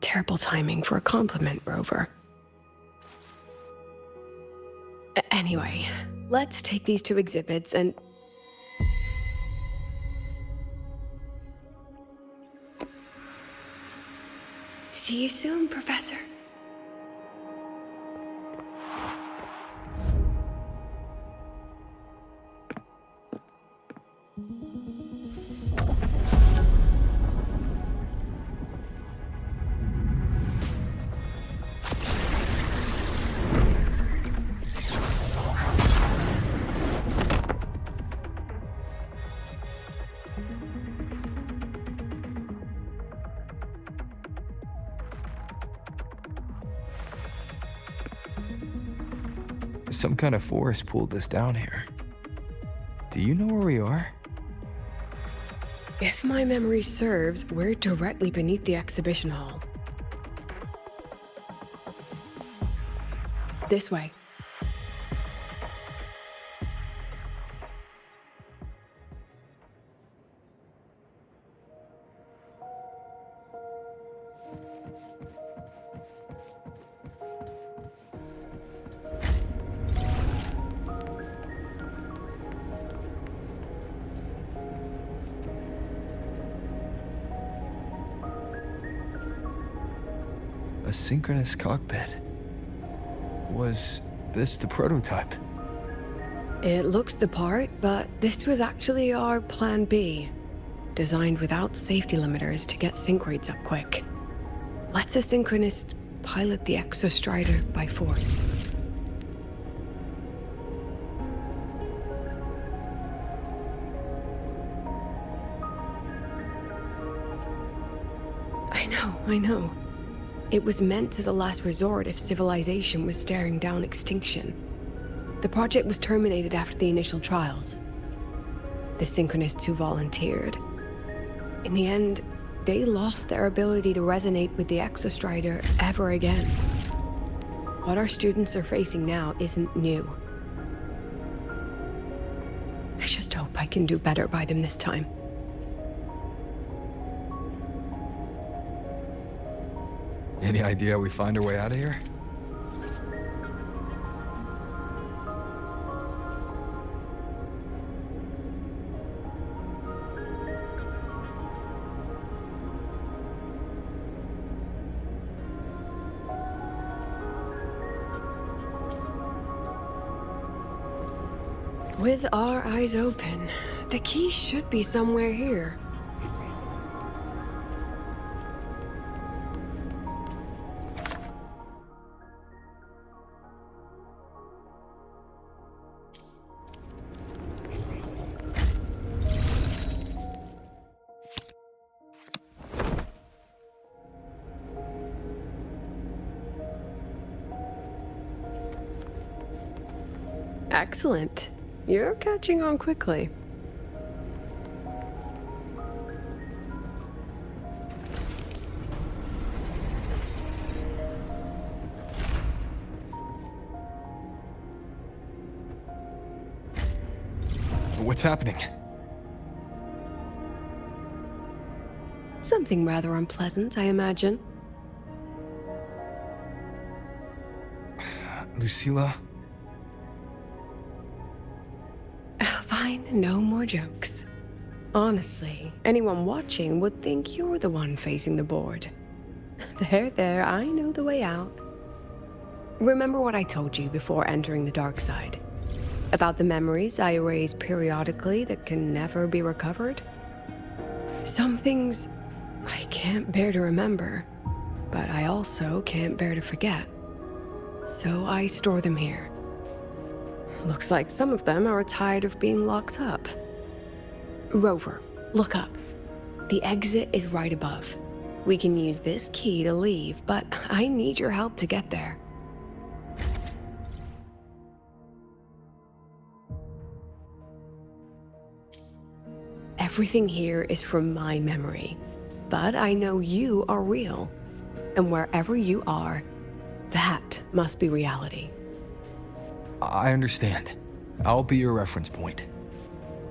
Terrible timing for a compliment, Rover. Anyway, let's take these two exhibits and... See you soon, Professor. Some kind of force pulled us down here. Do you know where we are? If my memory serves, we're directly beneath the exhibition hall. This way. A synchronous cockpit. Was this the prototype? It looks the part, but this was actually our Plan B. Designed without safety limiters to get sync rates up quick. Lets a synchronist pilot the exostrider by force. I know. It was meant as a last resort if civilization was staring down extinction. The project was terminated after the initial trials. The synchronists who volunteered. In the end, they lost their ability to resonate with the exostrider ever again. What our students are facing now isn't new. I just hope I can do better by them this time. Any idea how we find our way out of here? With our eyes open, the key should be somewhere here. Excellent. You're catching on quickly. What's happening? Something rather unpleasant, I imagine. Lucilla? Fine, no more jokes. Honestly, anyone watching would think you're the one facing the board. There, I know the way out. Remember what I told you before entering the dark side? About the memories I erase periodically that can never be recovered? Some things I can't bear to remember, but I also can't bear to forget. So I store them here. Looks like some of them are tired of being locked up. Rover, look up. The exit is right above. We can use this key to leave, but I need your help to get there. Everything here is from my memory, but I know you are real. And wherever you are, that must be reality. I understand. I'll be your reference point.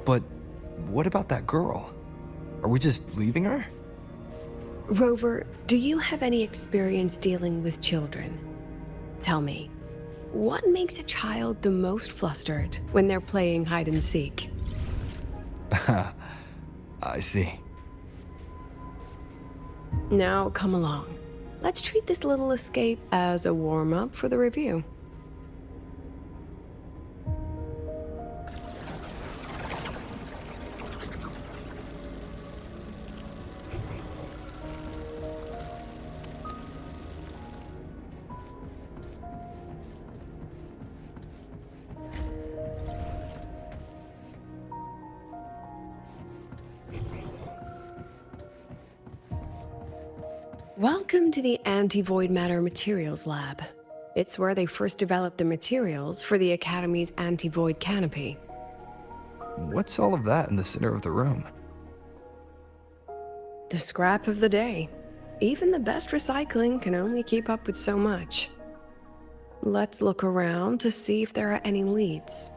But what about that girl? Are we just leaving her? Rover, do you have any experience dealing with children? Tell me, what makes a child the most flustered when they're playing hide and seek? I see. Now, come along. Let's treat this little escape as a warm-up for the review. Welcome to the Anti-Void Matter Materials Lab. It's where they first developed the materials for the Academy's anti-void canopy. What's all of that in the center of the room? The scrap of the day. Even the best recycling can only keep up with so much. Let's look around to see if there are any leads.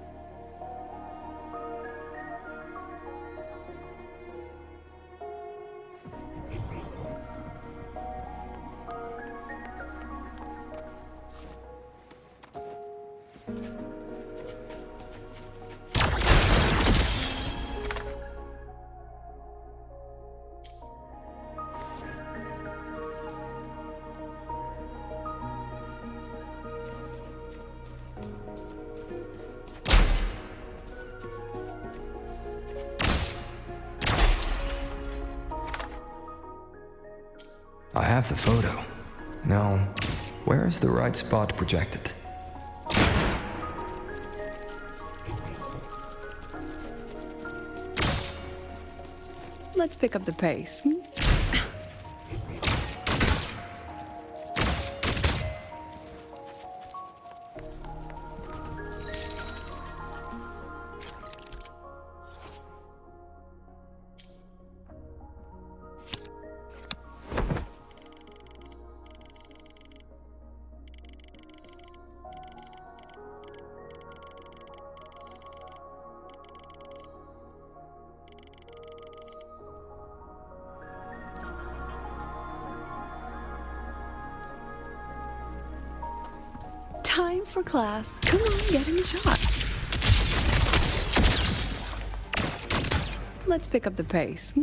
I have the photo. Now, where is the right spot projected? Let's pick up the pace. Time for class. Come on, get in the shot. Let's pick up the pace.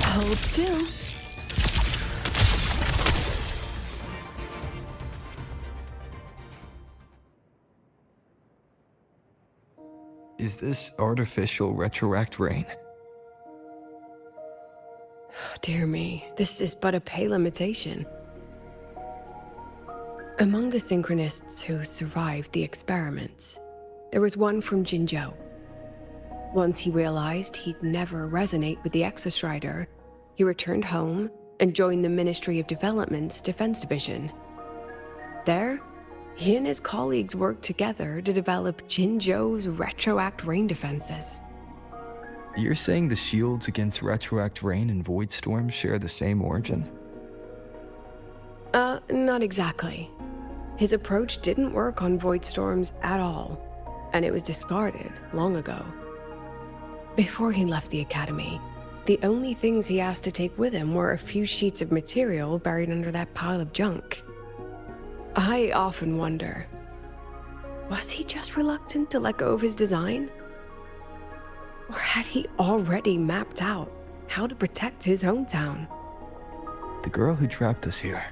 Hold still. Is this artificial retroact rain? Dear me, this is but a pale imitation. Among the synchronists who survived the experiments, there was one from Jinzhou. Once he realized he'd never resonate with the Exostrider, he returned home and joined the Ministry of Development's Defense Division. There, he and his colleagues worked together to develop Jinzhou's retroact rain defenses. You're saying the shields against retroact rain and void storms share the same origin? Not exactly. His approach didn't work on void storms at all, and it was discarded long ago. Before he left the Academy, the only things he asked to take with him were a few sheets of material buried under that pile of junk. I often wonder, was he just reluctant to let go of his design? Or had he already mapped out how to protect his hometown? The girl who trapped us here,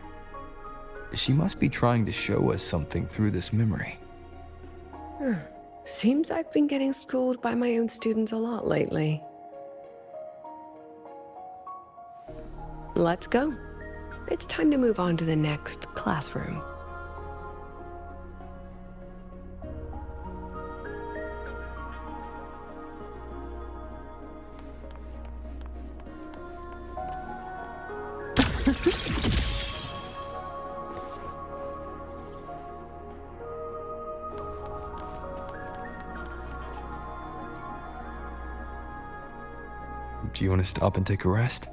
she must be trying to show us something through this memory. Seems I've been getting schooled by my own students a lot lately. Let's go. It's time to move on to the next classroom. Do you want to stop and take a rest?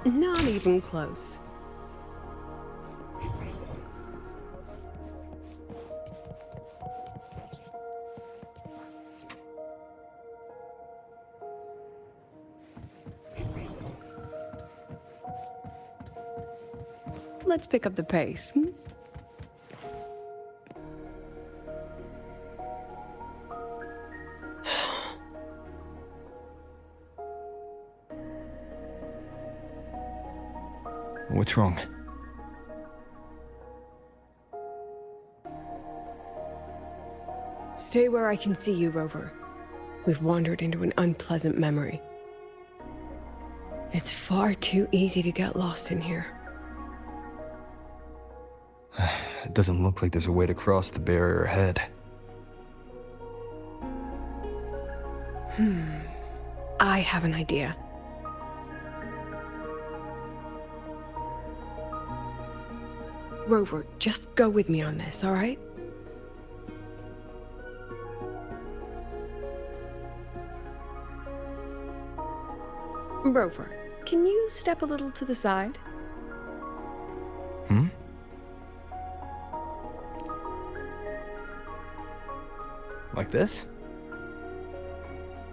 Not even close. Let's pick up the pace. What's wrong? Stay where I can see you, Rover. We've wandered into an unpleasant memory. It's far too easy to get lost in here. It doesn't look like there's a way to cross the barrier ahead. I have an idea. Rover, just go with me on this, all right? Rover, can you step a little to the side? Like this?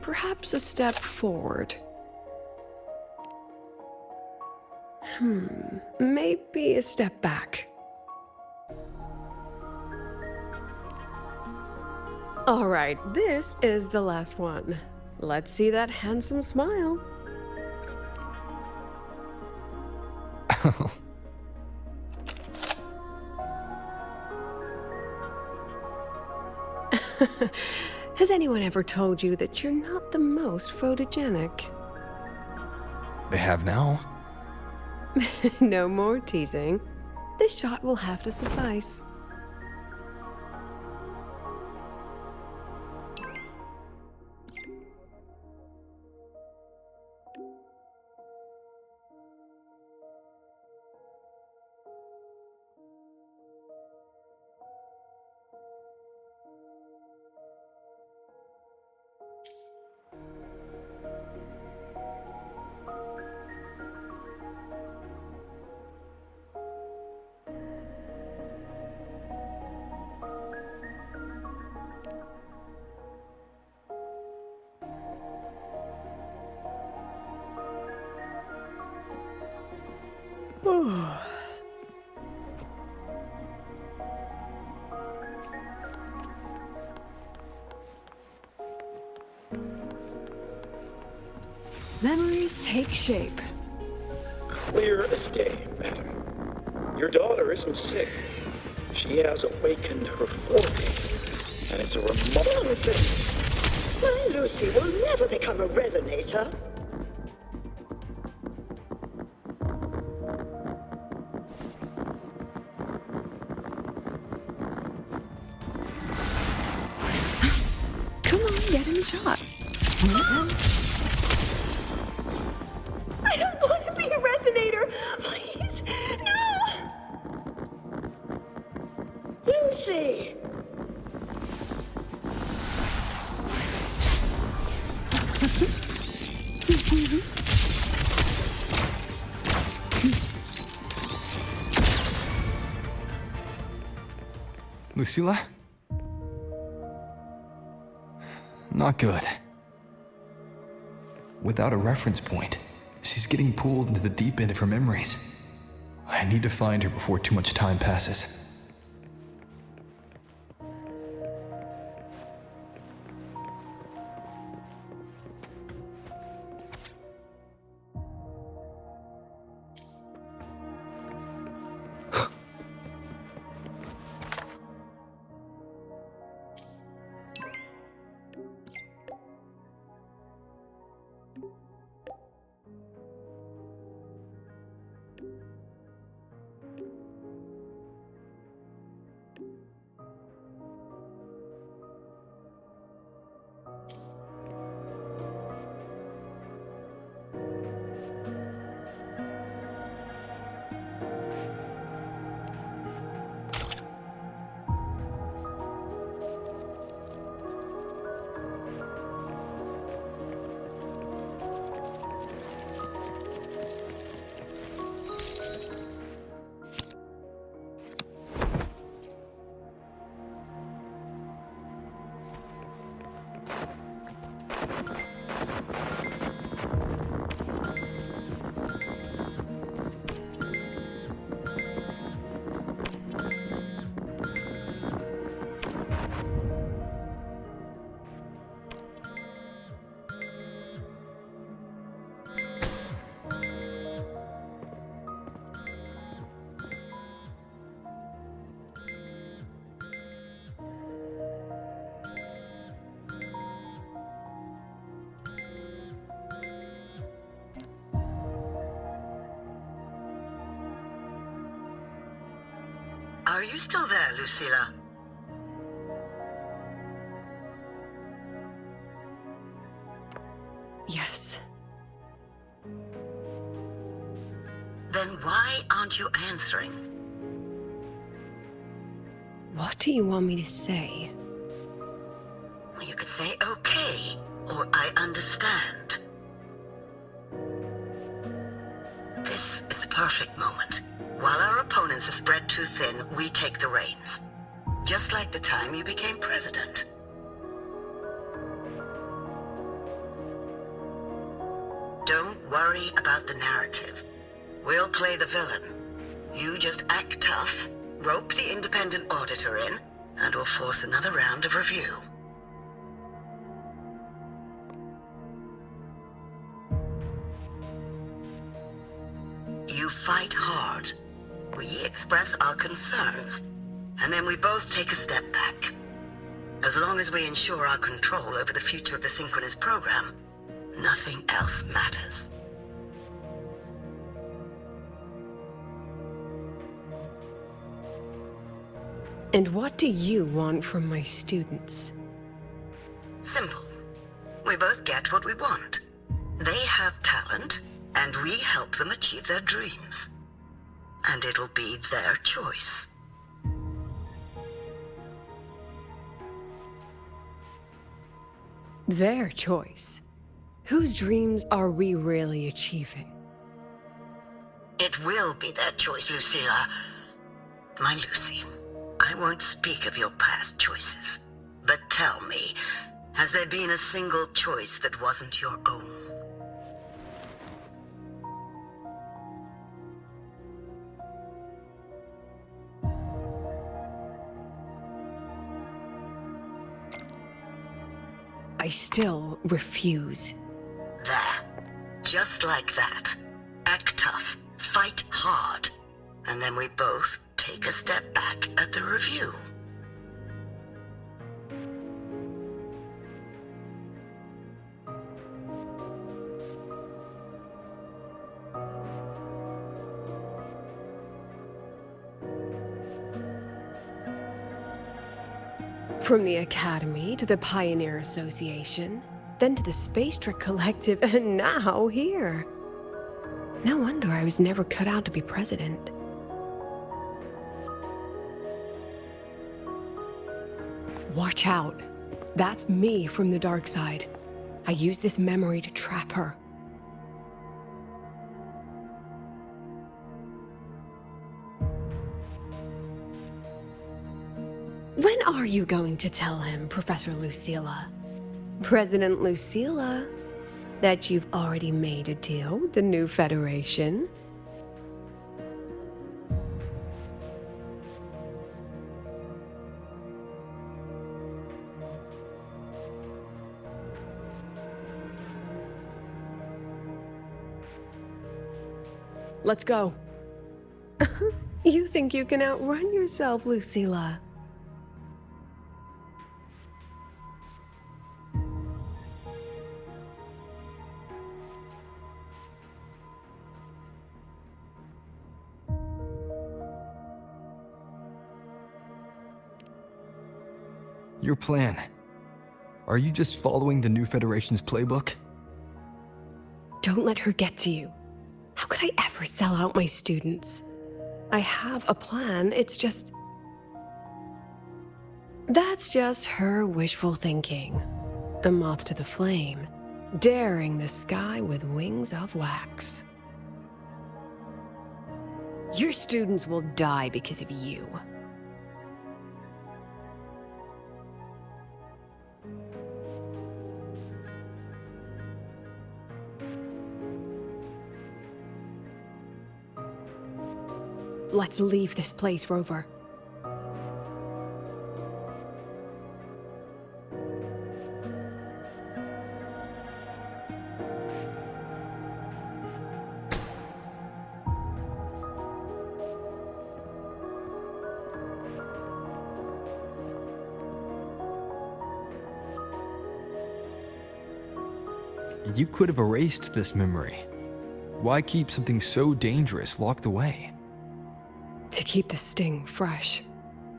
Perhaps a step forward. Maybe a step back. All right, this is the last one. Let's see that handsome smile. Has anyone ever told you that you're not the most photogenic? They have now? No more teasing. This shot will have to suffice. Memories take shape. Clear as day, madam. Your daughter isn't sick. She has awakened her forte, and it's a remarkable thing. My Lucy will never become a resonator. Come on, get in the shot. I don't want to be a resonator! Please, no! Lucy! Lucilla? Not good. Without a reference point, she's getting pulled into the deep end of her memories. I need to find her before too much time passes. Are you still there, Lucilla? Yes. Then why aren't you answering? What do you want me to say? Well, you could say okay, or I understand. This is the perfect moment. While our opponents are spread too thin, we take the reins. Just like the time you became president. Don't worry about the narrative. We'll play the villain. You just act tough, rope the independent auditor in, and we'll force another round of review. You fight hard. We express our concerns, and then we both take a step back. As long as we ensure our control over the future of the synchronous program, nothing else matters. And what do you want from my students? Simple. We both get what we want. They have talent, and we help them achieve their dreams. And it'll be their choice. Their choice? Whose dreams are we really achieving? It will be their choice, Lucilla. My Lucy, I won't speak of your past choices. But tell me, has there been a single choice that wasn't your own? I still refuse. There. Just like that. Act tough, fight hard, and then we both take a step back at the review. From the Academy to the Pioneer Association, then to the Space Trek Collective, and now here. No wonder I was never cut out to be president. Watch out. That's me from the dark side. I use this memory to trap her. When are you going to tell him, Professor Lucilla? President Lucilla, that you've already made a deal with the new Federation? Let's go. You think you can outrun yourself, Lucilla? Your plan. Are you just following the new Federation's playbook? Don't let her get to you. How could I ever sell out my students? I have a plan, it's just... That's just her wishful thinking. A moth to the flame, daring the sky with wings of wax. Your students will die because of you. Let's leave this place, Rover. You could have erased this memory. Why keep something so dangerous locked away? To keep the sting fresh.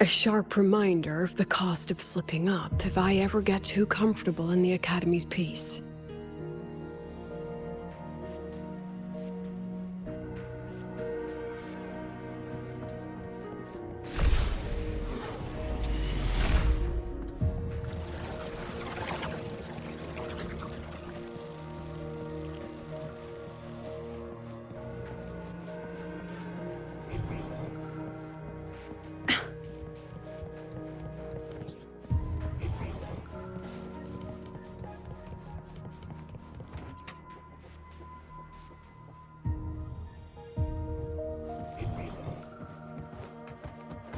A sharp reminder of the cost of slipping up if I ever get too comfortable in the Academy's peace.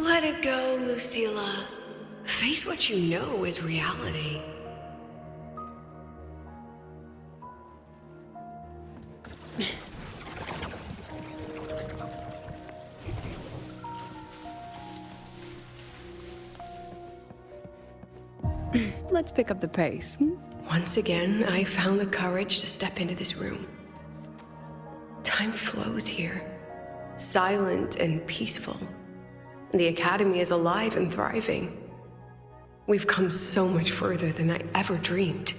Let it go, Lucilla. Face what you know is reality. Let's pick up the pace. Once again, I found the courage to step into this room. Time flows here, silent and peaceful. The Academy is alive and thriving. We've come so much further than I ever dreamed.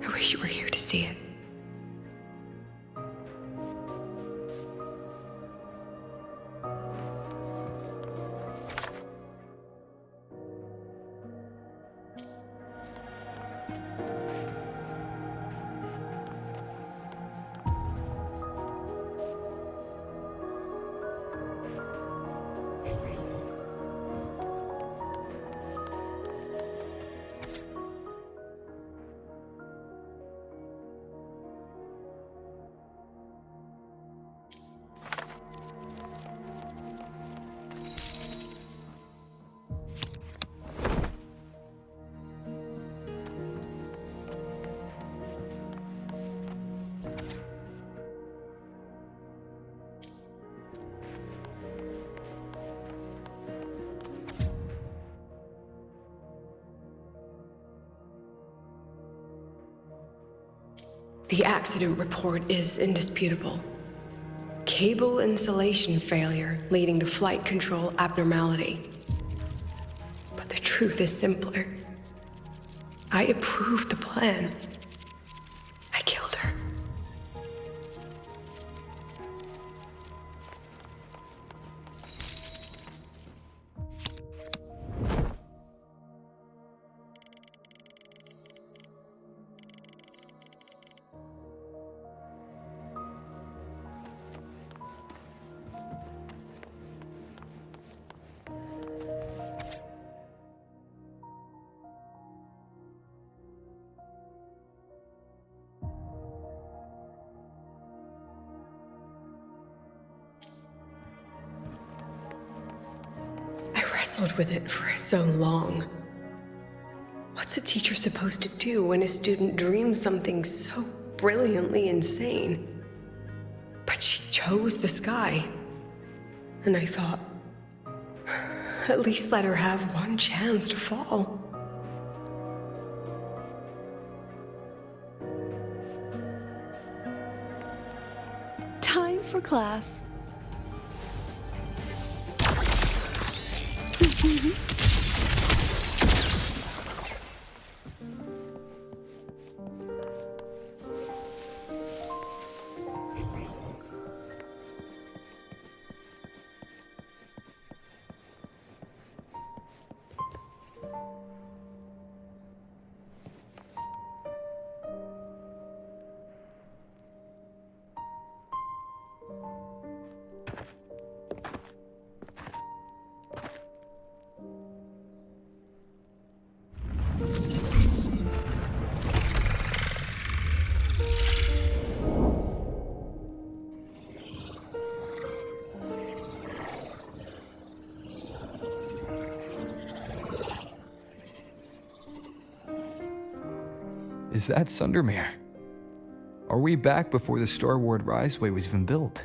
I wish you were here to see it. The accident report is indisputable. Cable insulation failure leading to flight control abnormality. But the truth is simpler. I approved the plan. I killed her. Wrestled with it for so long. What's a teacher supposed to do when a student dreams something so brilliantly insane? But she chose the sky. And I thought, at least let her have one chance to fall. Time for class. Is that Sundermere? Are we back before the Star Ward Riseway was even built?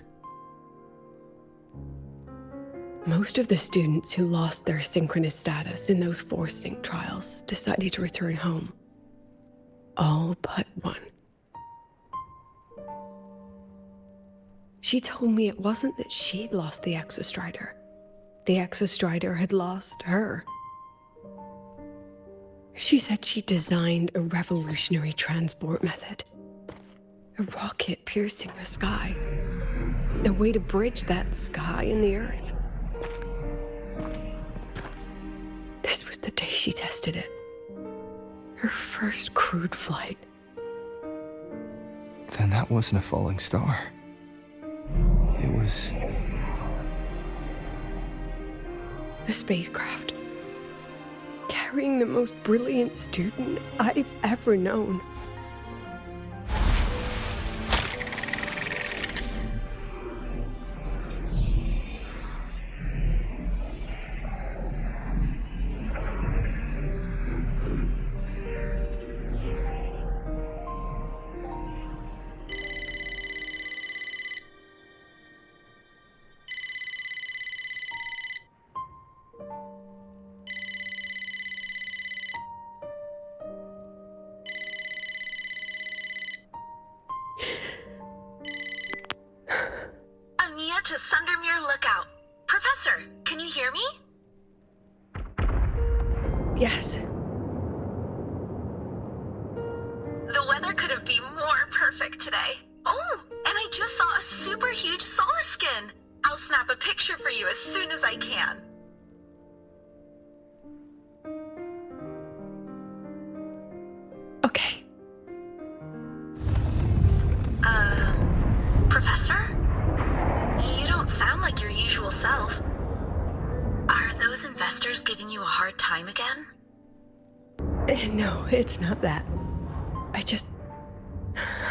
Most of the students who lost their synchronous status in those force sync trials decided to return home. All but one. She told me it wasn't that she'd lost the Exostrider. The Exostrider had lost her. She said she designed a revolutionary transport method. A rocket piercing the sky. A way to bridge that sky and the Earth. This was the day she tested it. Her first crewed flight. Then that wasn't a falling star. It was... a spacecraft. Carrying the most brilliant student I've ever known. To Sundermere Lookout. Professor, can you hear me? Yes. The weather couldn't be more perfect today. Oh, and I just saw a super huge solaskin. I'll snap a picture for you as soon as I can. Okay. Professor? You don't sound like your usual self. Are those investors giving you a hard time again? No, it's not that.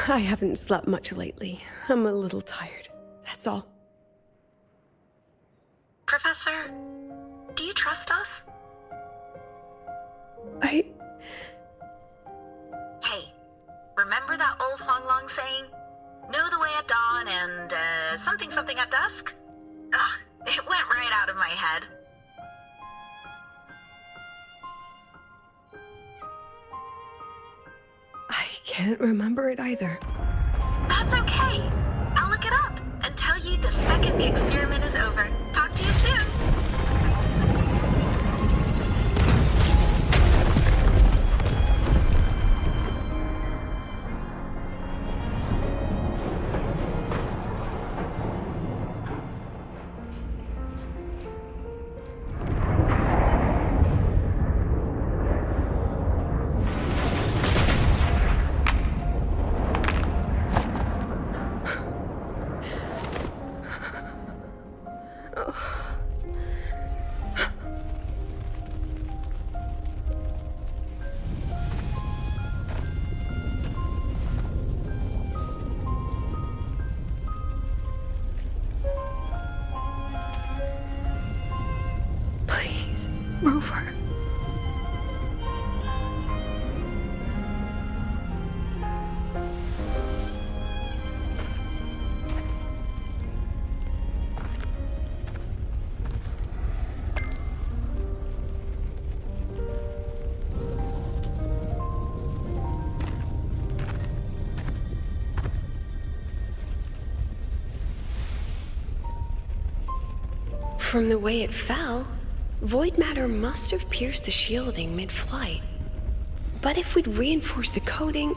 I haven't slept much lately. I'm a little tired. That's all. Professor, do you trust us? Hey, remember that old Huanglong saying? Know the way at dawn and, something at dusk? Ugh, it went right out of my head. I can't remember it either. That's okay. I'll look it up and tell you the second the experiment is over. Talk to you soon. Rover. From the way it fell, void matter must have pierced the shielding mid-flight. But if we'd reinforced the coating...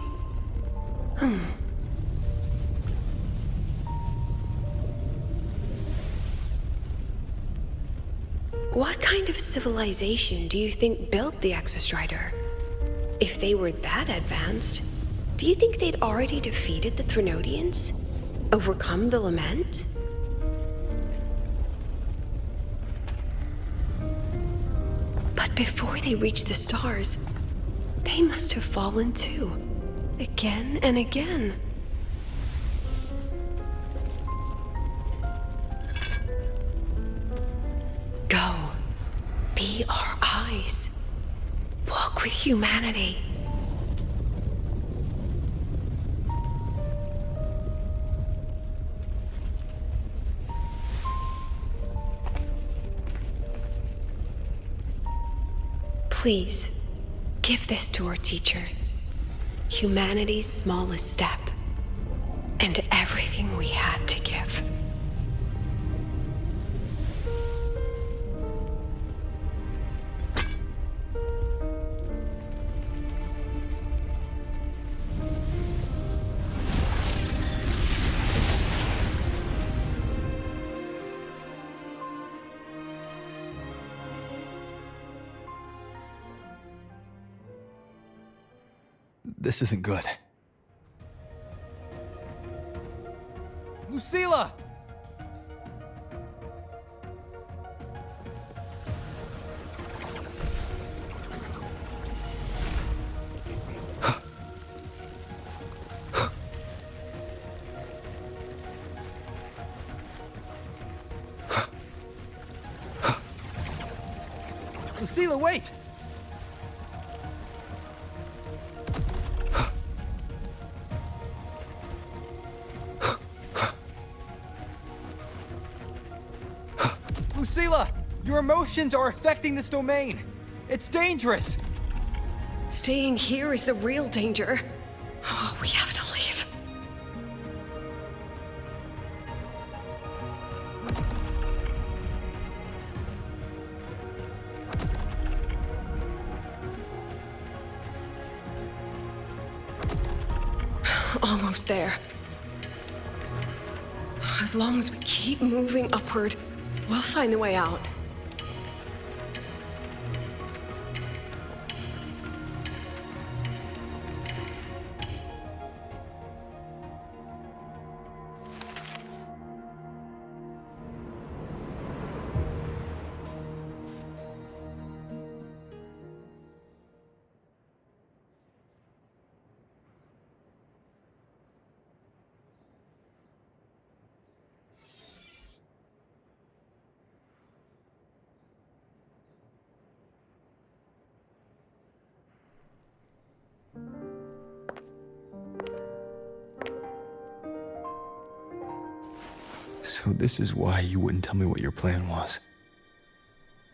What kind of civilization do you think built the Exostrider? If they were that advanced, do you think they'd already defeated the Threnodians? Overcome the Lament? But before they reached the stars, they must have fallen too. Again and again. Go. Be our eyes. Walk with humanity. Please, give this to our teacher. Humanity's smallest step, and everything we had to give. This isn't good. Lucilla! Lucilla, wait! Lucilla! Your emotions are affecting this domain! It's dangerous! Staying here is the real danger. Oh, we have to leave. Almost there. As long as we keep moving upward, we'll find the way out. So this is why you wouldn't tell me what your plan was.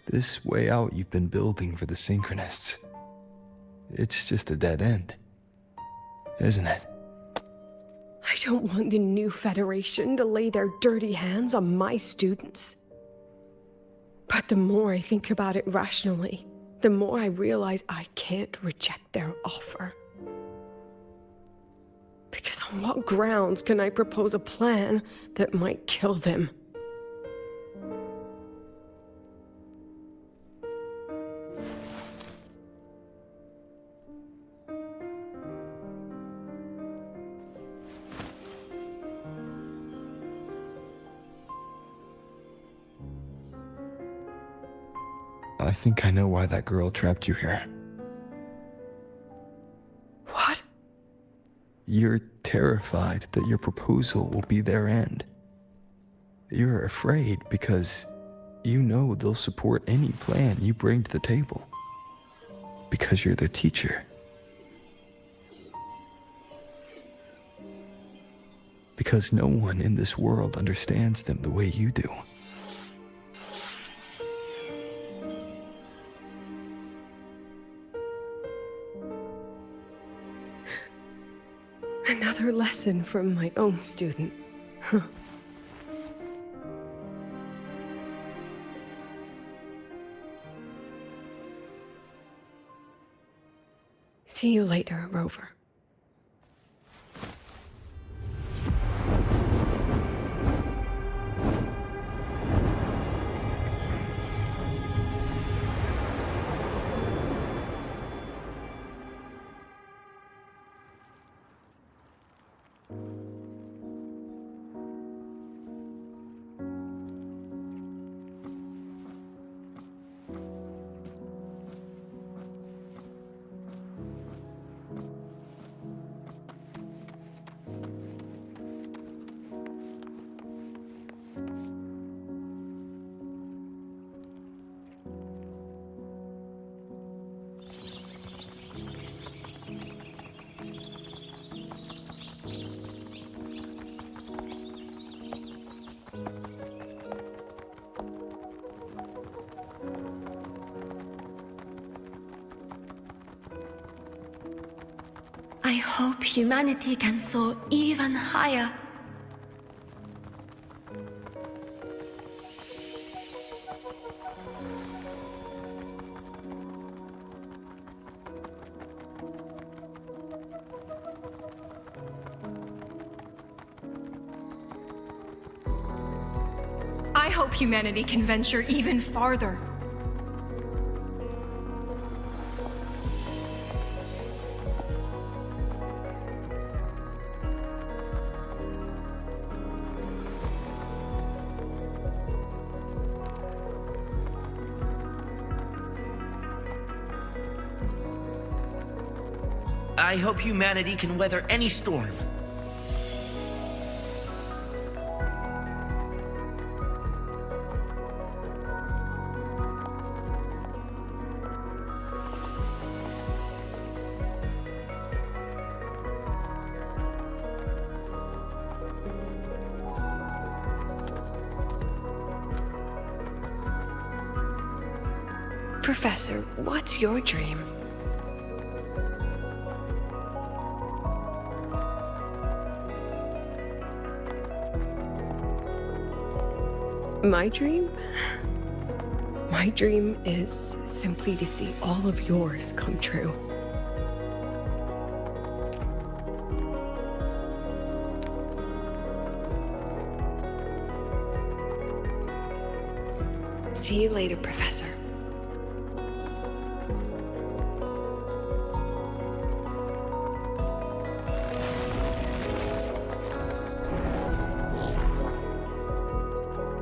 This way out you've been building for the Synchronists. It's just a dead end, isn't it? I don't want the new Federation to lay their dirty hands on my students. But the more I think about it rationally, the more I realize I can't reject their offer. Because on what grounds can I propose a plan that might kill them? I think I know why that girl trapped you here. What? You're terrified that your proposal will be their end. You're afraid because you know they'll support any plan you bring to the table. Because you're their teacher. Because no one in this world understands them the way you do. Another lesson from my own student. Huh. See you later, Rover. I hope humanity can soar even higher. I hope humanity can venture even farther. I hope humanity can weather any storm. Professor, what's your dream? My dream? My dream is simply to see all of yours come true. See you later, Professor.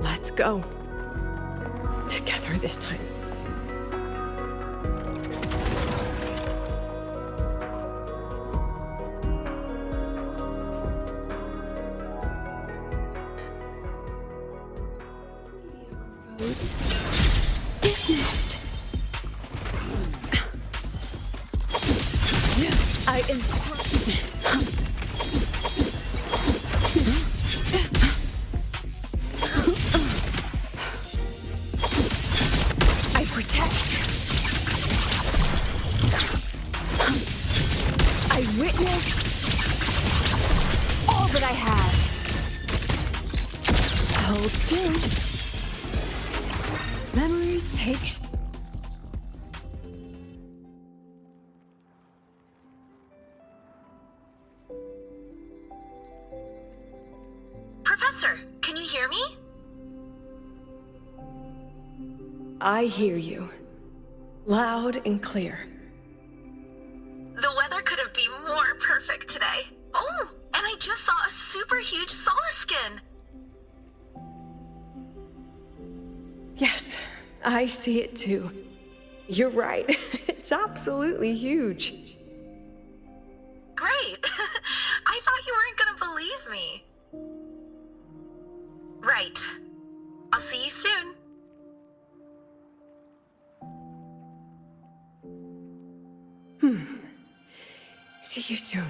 Let's go. Together this time. Dismissed. I instruct. I protect. I witness all that I have. Hold still. Memories take. Professor, can you hear me? I hear you. Loud and clear. The weather couldn't be more perfect today. Oh, and I just saw a super huge solaskin. Yes, I see it too. You're right. It's absolutely huge. Great. I thought you weren't gonna believe me. Right. I'll see you soon. See you soon.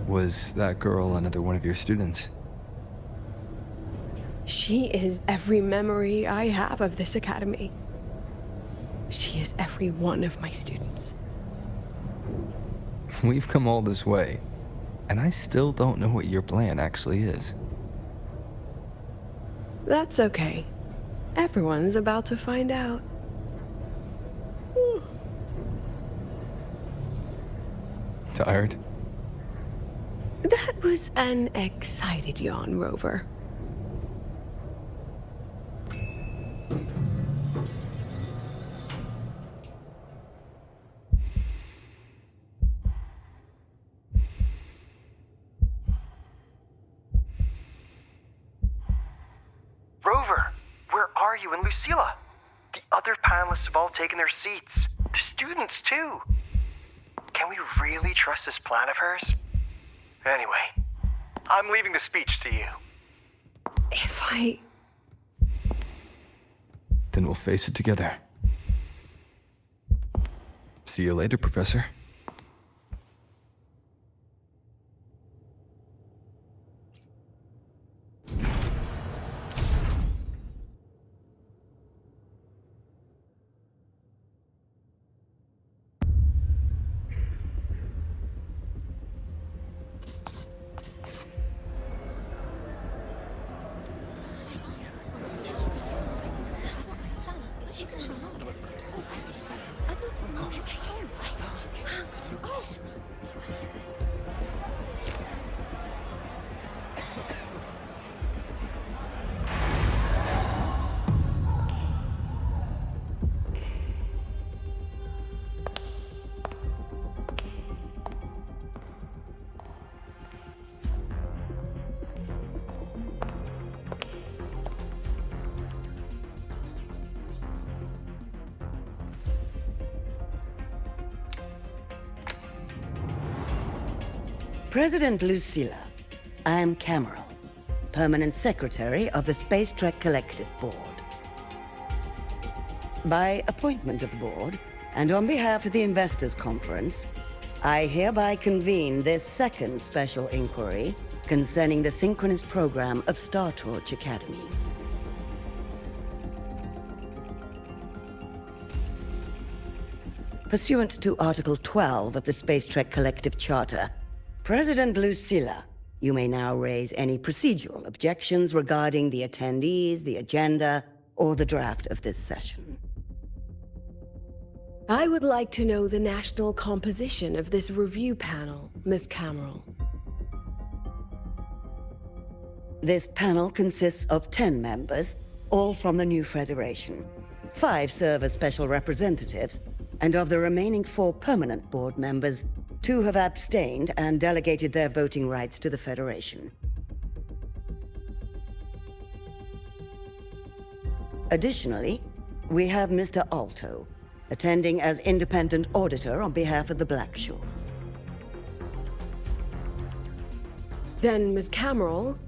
Was that girl another one of your students? She is every memory I have of this academy. She is every one of my students. We've come all this way, and I still don't know what your plan actually is. That's okay. Everyone's about to find out. Tired? That was an excited yawn, Rover. Rover, where are you and Lucilla? The other panelists have all taken their seats. The students, too. Can we really trust this plan of hers? Anyway, I'm leaving the speech to you. If I... Then we'll face it together. See you later, Professor. President Lucilla, I am Cameron, Permanent Secretary of the Space Trek Collective Board. By appointment of the board, and on behalf of the Investors Conference, I hereby convene this second special inquiry concerning the synchronous program of Star Torch Academy. Pursuant to Article 12 of the Space Trek Collective Charter, President Lucilla, you may now raise any procedural objections regarding the attendees, the agenda, or the draft of this session. I would like to know the national composition of this review panel, Ms. Cameron. This panel consists of 10 members, all from the new Federation. 5 serve as special representatives, and of the remaining 4 permanent board members, 2 have abstained and delegated their voting rights to the Federation. Additionally, we have Mr. Alto, attending as independent auditor on behalf of the Black Shores. Then, Ms. Cameron,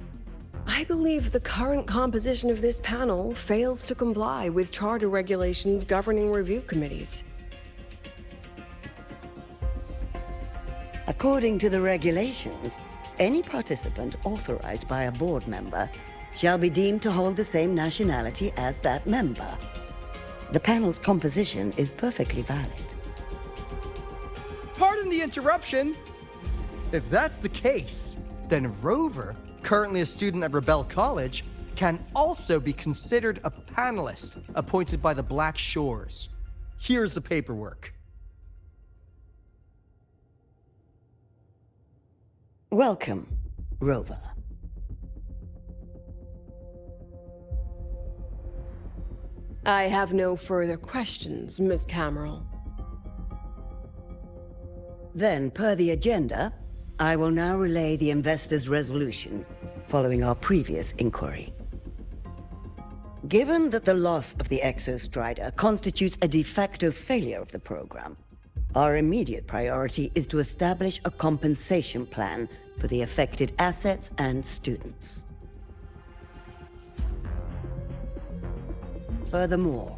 I believe the current composition of this panel fails to comply with charter regulations governing review committees. According to the regulations, any participant authorized by a board member shall be deemed to hold the same nationality as that member. The panel's composition is perfectly valid. Pardon the interruption. If that's the case, then Rover, currently a student at Rebel College, can also be considered a panelist appointed by the Black Shores. Here's the paperwork. Welcome, Rover. I have no further questions, Ms. Cameron. Then, per the agenda, I will now relay the investors' resolution following our previous inquiry. Given that the loss of the Exostrider constitutes a de facto failure of the program, our immediate priority is to establish a compensation plan for the affected assets and students. Furthermore,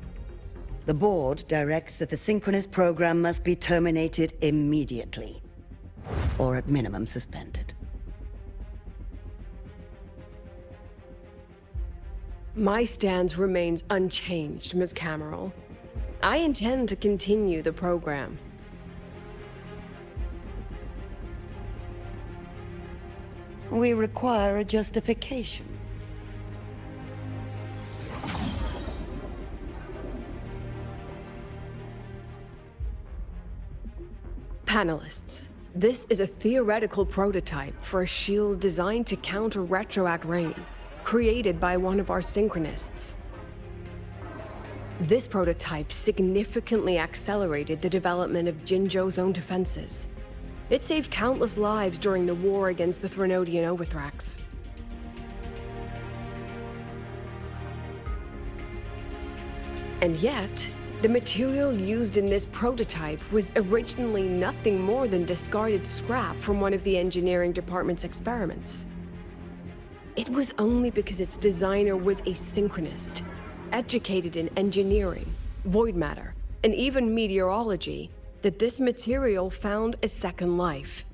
the board directs that the synchronous program must be terminated immediately, or at minimum suspended. My stance remains unchanged, Ms. Cameron. I intend to continue the program. We require a justification. Panelists, this is a theoretical prototype for a shield designed to counter retroact rain, created by one of our synchronists. This prototype significantly accelerated the development of Jinzhou's own defenses. It saved countless lives during the war against the Threnodian Overthrax. And yet, the material used in this prototype was originally nothing more than discarded scrap from one of the engineering department's experiments. It was only because its designer was a synchronist, educated in engineering, void matter, and even meteorology, that this material found a second life.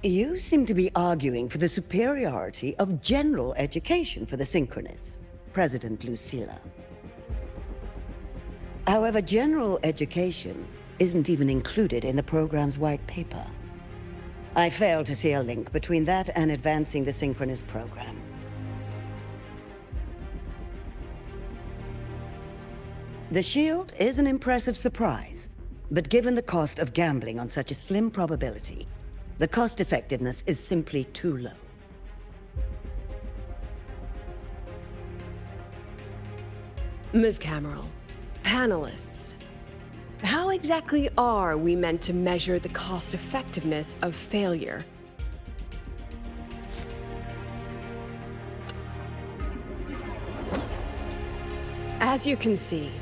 You seem to be arguing for the superiority of general education for the synchronists, President Lucilla. However, general education isn't even included in the program's white paper. I fail to see a link between that and advancing the synchronous program. The shield is an impressive surprise, but given the cost of gambling on such a slim probability, the cost effectiveness is simply too low. Ms. Cameron, panelists, how exactly are we meant to measure the cost effectiveness of failure? As you can see,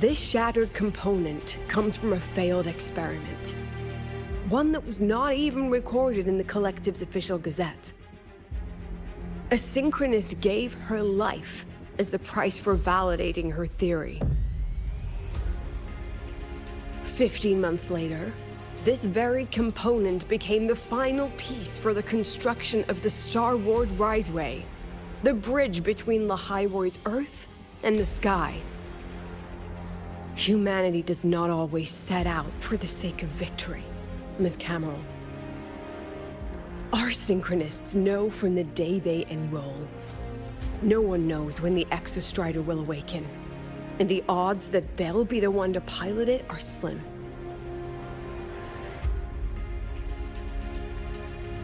this shattered component comes from a failed experiment. one that was not even recorded in the collective's official gazette. A synchronist gave her life as the price for validating her theory. 15 months later, this very component became the final piece for the construction of the Star Ward Riseway, the bridge between Lahaiwoi's Earth and the sky. Humanity does not always set out for the sake of victory, Ms. Cameron. Our synchronists know from the day they enroll. No one knows when the Exostrider will awaken, and the odds that they'll be the one to pilot it are slim.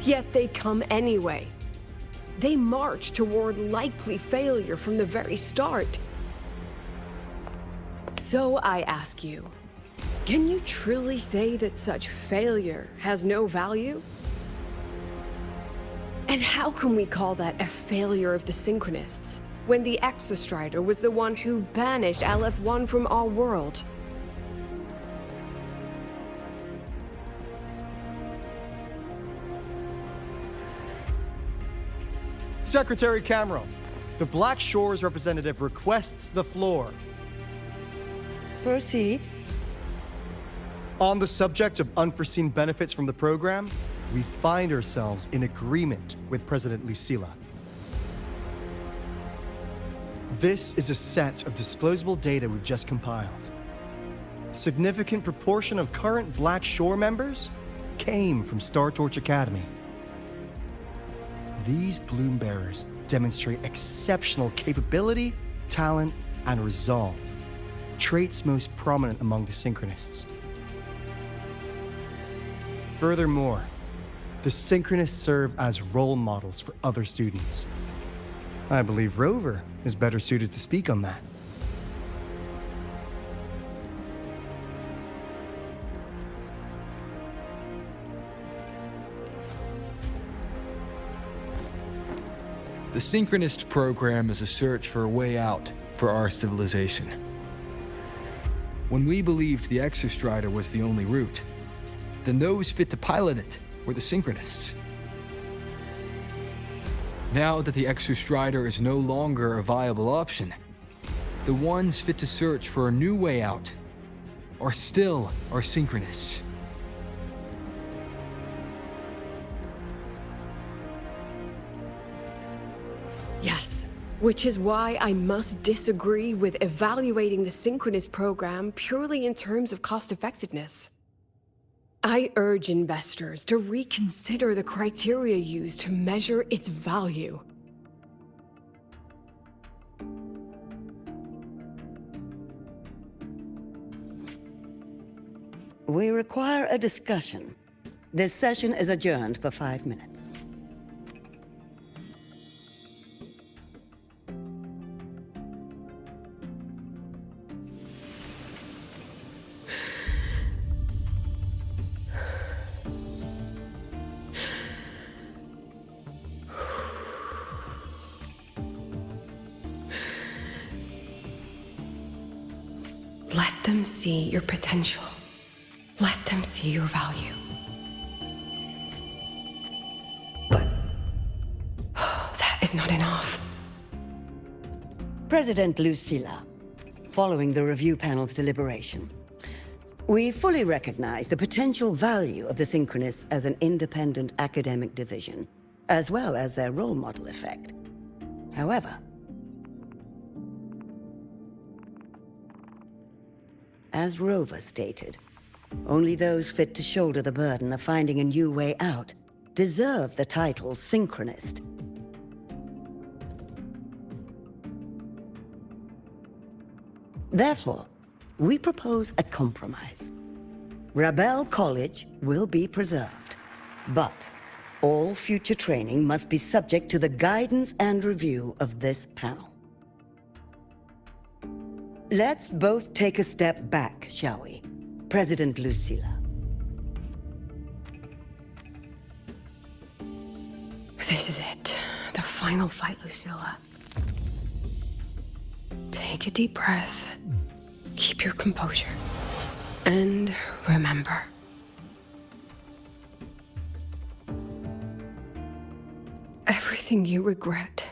Yet they come anyway. They march toward likely failure from the very start. So I ask you, can you truly say that such failure has no value? And how can we call that a failure of the Synchronists, when the Exostrider was the one who banished LF1 from our world? Secretary Cameron, the Black Shores representative requests the floor. Proceed. On the subject of unforeseen benefits from the program, we find ourselves in agreement with President Lucilla. This is a set of disclosable data we've just compiled. Significant proportion of current Black Shore members came from Star Torch Academy. These Bloom Bearers demonstrate exceptional capability, talent, and resolve, traits most prominent among the Synchronists. Furthermore, the Synchronists serve as role models for other students. I believe Rover is better suited to speak on that. The Synchronist program is a search for a way out for our civilization. When we believed the Exostrider was the only route, then those fit to pilot it were the Synchronists. Now that the Exostrider is no longer a viable option, the ones fit to search for a new way out are still our Synchronists. Yes, which is why I must disagree with evaluating the Synchronist program purely in terms of cost-effectiveness. I urge investors to reconsider the criteria used to measure its value. We require a discussion. This session is adjourned for 5 minutes. Let them see your potential. Let them see your value. But that is not enough. President Lucilla, following the review panel's deliberation, we fully recognize the potential value of the Synchronists as an independent academic division, as well as their role model effect. However, as Rover stated, only those fit to shoulder the burden of finding a new way out deserve the title Synchronist. Therefore, we propose a compromise. Rebel College will be preserved, but all future training must be subject to the guidance and review of this panel. Let's both take a step back, shall we? President Lucilla. This is it. The final fight, Lucilla. Take a deep breath. Keep your composure. And remember, Everything you regret.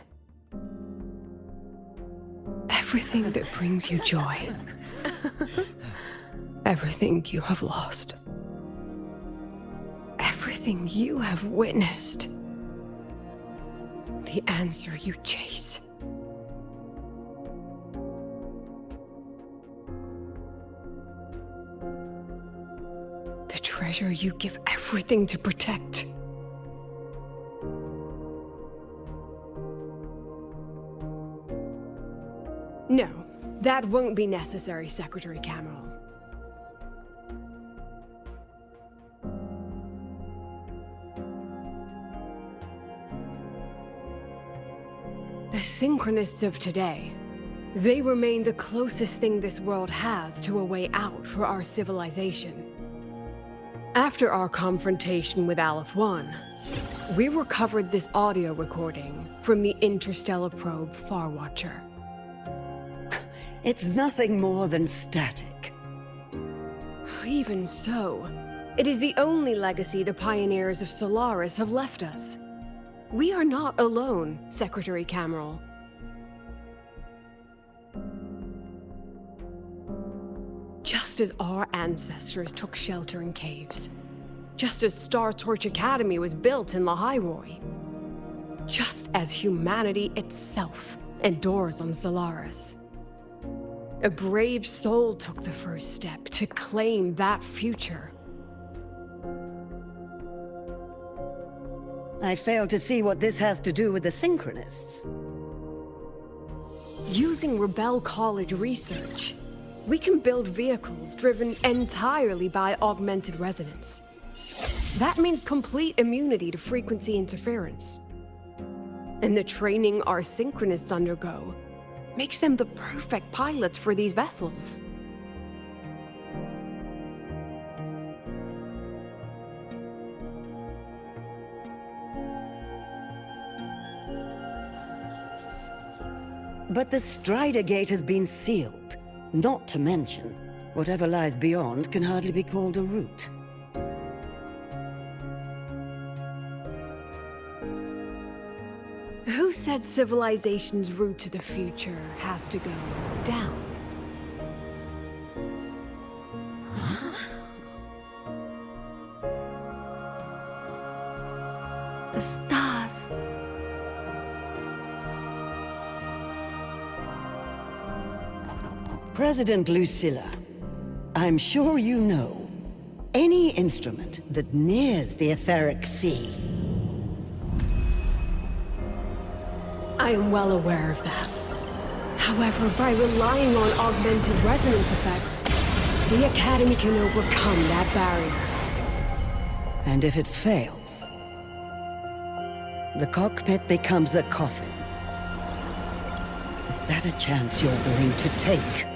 Everything that brings you joy. Everything you have lost. Everything you have witnessed. The answer you chase. The treasure you give everything to protect. No, that won't be necessary, Secretary Cameron. The Synchronists of today, they remain the closest thing this world has to a way out for our civilization. After our confrontation with Aleph 1, we recovered this audio recording from the interstellar probe Farwatcher. It's nothing more than static. Even so, it is the only legacy the pioneers of Solaris have left us. We are not alone, Secretary Cameron. Just as our ancestors took shelter in caves, just as Star Torch Academy was built in Lahairoi, just as humanity itself endures on Solaris, a brave soul took the first step to claim that future. I fail to see what this has to do with the Synchronists. Using Rebel College research, we can build vehicles driven entirely by augmented resonance. That means complete immunity to frequency interference. And the training our Synchronists undergo makes them the perfect pilots for these vessels. But the Strider Gate has been sealed. Not to mention, whatever lies beyond can hardly be called a route. Who said civilization's route to the future has to go down? The stars. President Lucilla, I'm sure you know, any instrument that nears the etheric sea. I am well aware of that. However, by relying on augmented resonance effects, the Academy can overcome that barrier. And if it fails, the cockpit becomes a coffin. Is that a chance you're willing to take?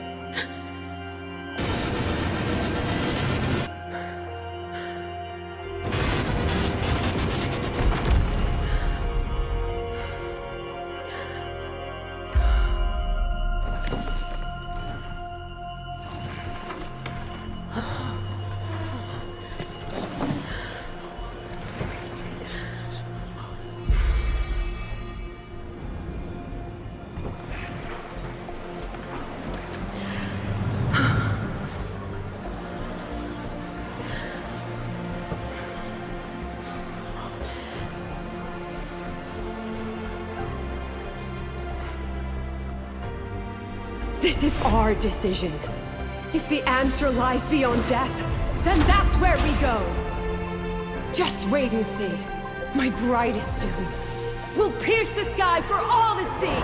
This is our decision. If the answer lies beyond death, then that's where we go. Just wait and see. My brightest students will pierce the sky for all to see.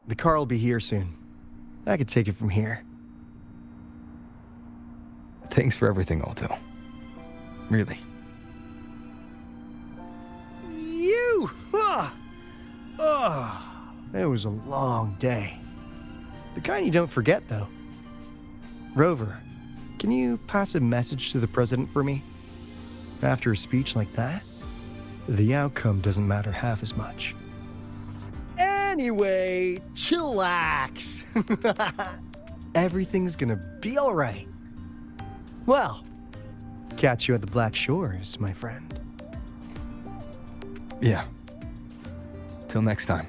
The car will be here soon. I could take it from here. Thanks for everything, Alto. Really. You! It was a long day. The kind you don't forget, though. Rover, Can you pass a message to the president for me? After a speech like that, the outcome doesn't matter half as much. Anyway, chillax. Everything's gonna be all right. Well, catch you at the Black Shores, my friend. Yeah. Till next time.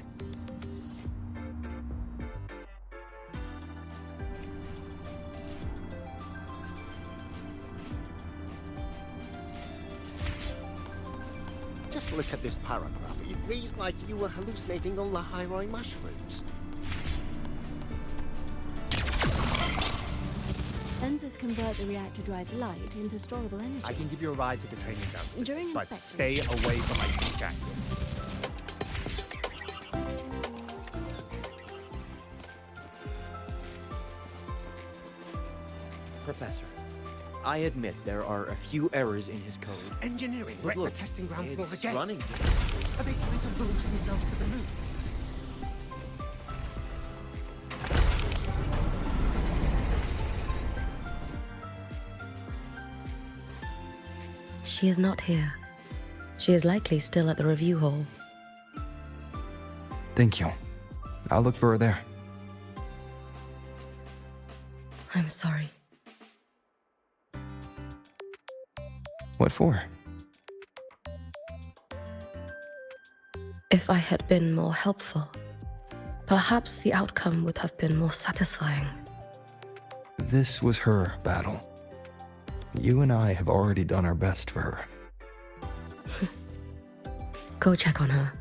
Just look at this paragraph. It reads like you were hallucinating on the high mushrooms. Lenses convert the reactor drive's light into storable energy. I can give you a ride to the training grounds, During but inspection. stay away from my sea jacket. Professor, I admit there are a few errors in his code. Engineering, But wreck the look, testing ground for the it's game. running just Are they trying to launch themselves to the moon? She is not here. She is likely still at the review hall. Thank you. I'll look for her there. I'm sorry. What for? If I had been more helpful, perhaps the outcome would have been more satisfying. This was her battle. You and I have already done our best for her. Go check on her.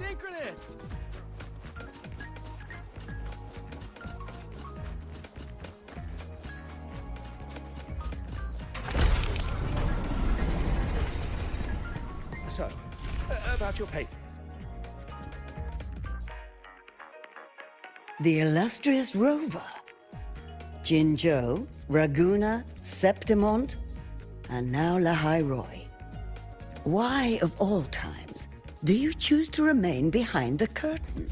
synchronist! So, about your paper. The illustrious Rover. Jinzhou, Raguna, Septimont, and now Lahai Roi. Why, of all times, do you choose to remain behind the curtain?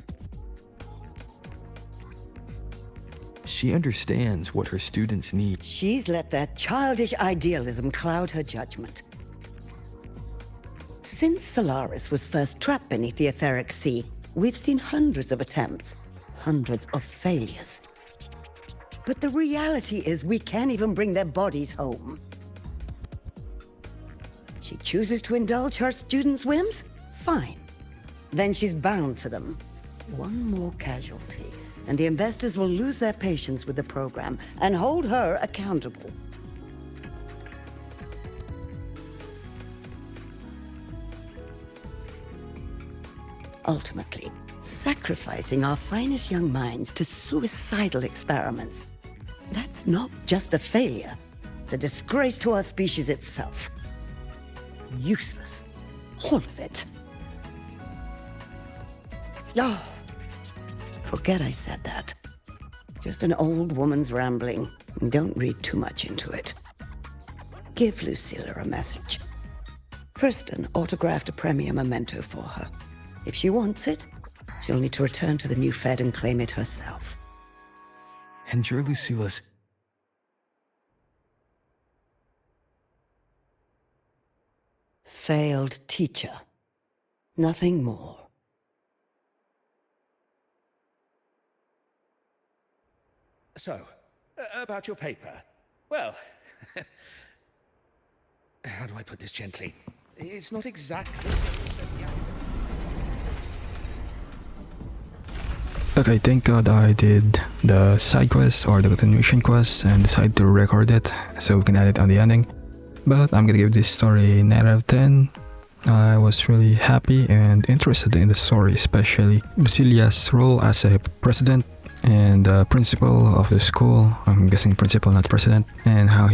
She understands what her students need. She's let that childish idealism cloud her judgment. Since Solaris was first trapped beneath the etheric sea, we've seen hundreds of attempts, hundreds of failures. But the reality is we can't even bring their bodies home. She chooses to indulge her students' whims? Fine. Then she's bound to them. One more casualty, and the investors will lose their patience with the program and hold her accountable. Ultimately, sacrificing our finest young minds to suicidal experiments. That's not just a failure. It's a disgrace to our species itself. Useless. All of it. Oh, forget I said that. Just an old woman's rambling. Don't read too much into it. Give Lucilla a message. Kristen autographed a premier memento for her. If she wants it, she'll need to return to the new Fed and claim it herself. And you're Lucilla's... Failed teacher. Nothing more. So, about your paper. Well, how do I put this gently? It's not exactly... Okay, thank God I did the side quest or the continuation quest and decided to record it so we can add it on the ending. But I'm gonna give this story 9 out of 10. I was really happy and interested in the story, especially Lucilla's role as a president and principal of the school. I'm guessing principal, not president, and how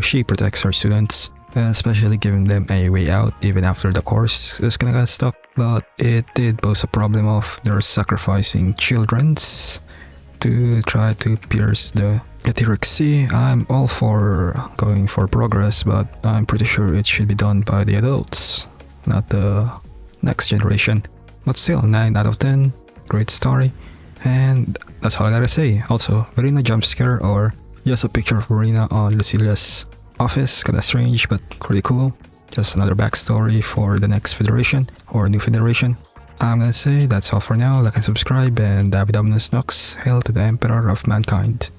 she protects her students, especially giving them a way out even after the course is gonna get stuck. But it did pose a problem of their sacrificing children's to try to pierce the etheric sea. I'm all for going for progress, but I'm pretty sure it should be done by the adults, not the next generation. But still, 9 out of 10, great story, and that's all I gotta say. Also, Verena jump scare or just a picture of Verena on Lucilla's office, kinda strange but pretty cool. Just another backstory for the next federation or new federation. I'm gonna say that's all for now. Like and subscribe, and David Omnus Nox, hail to the Emperor of Mankind.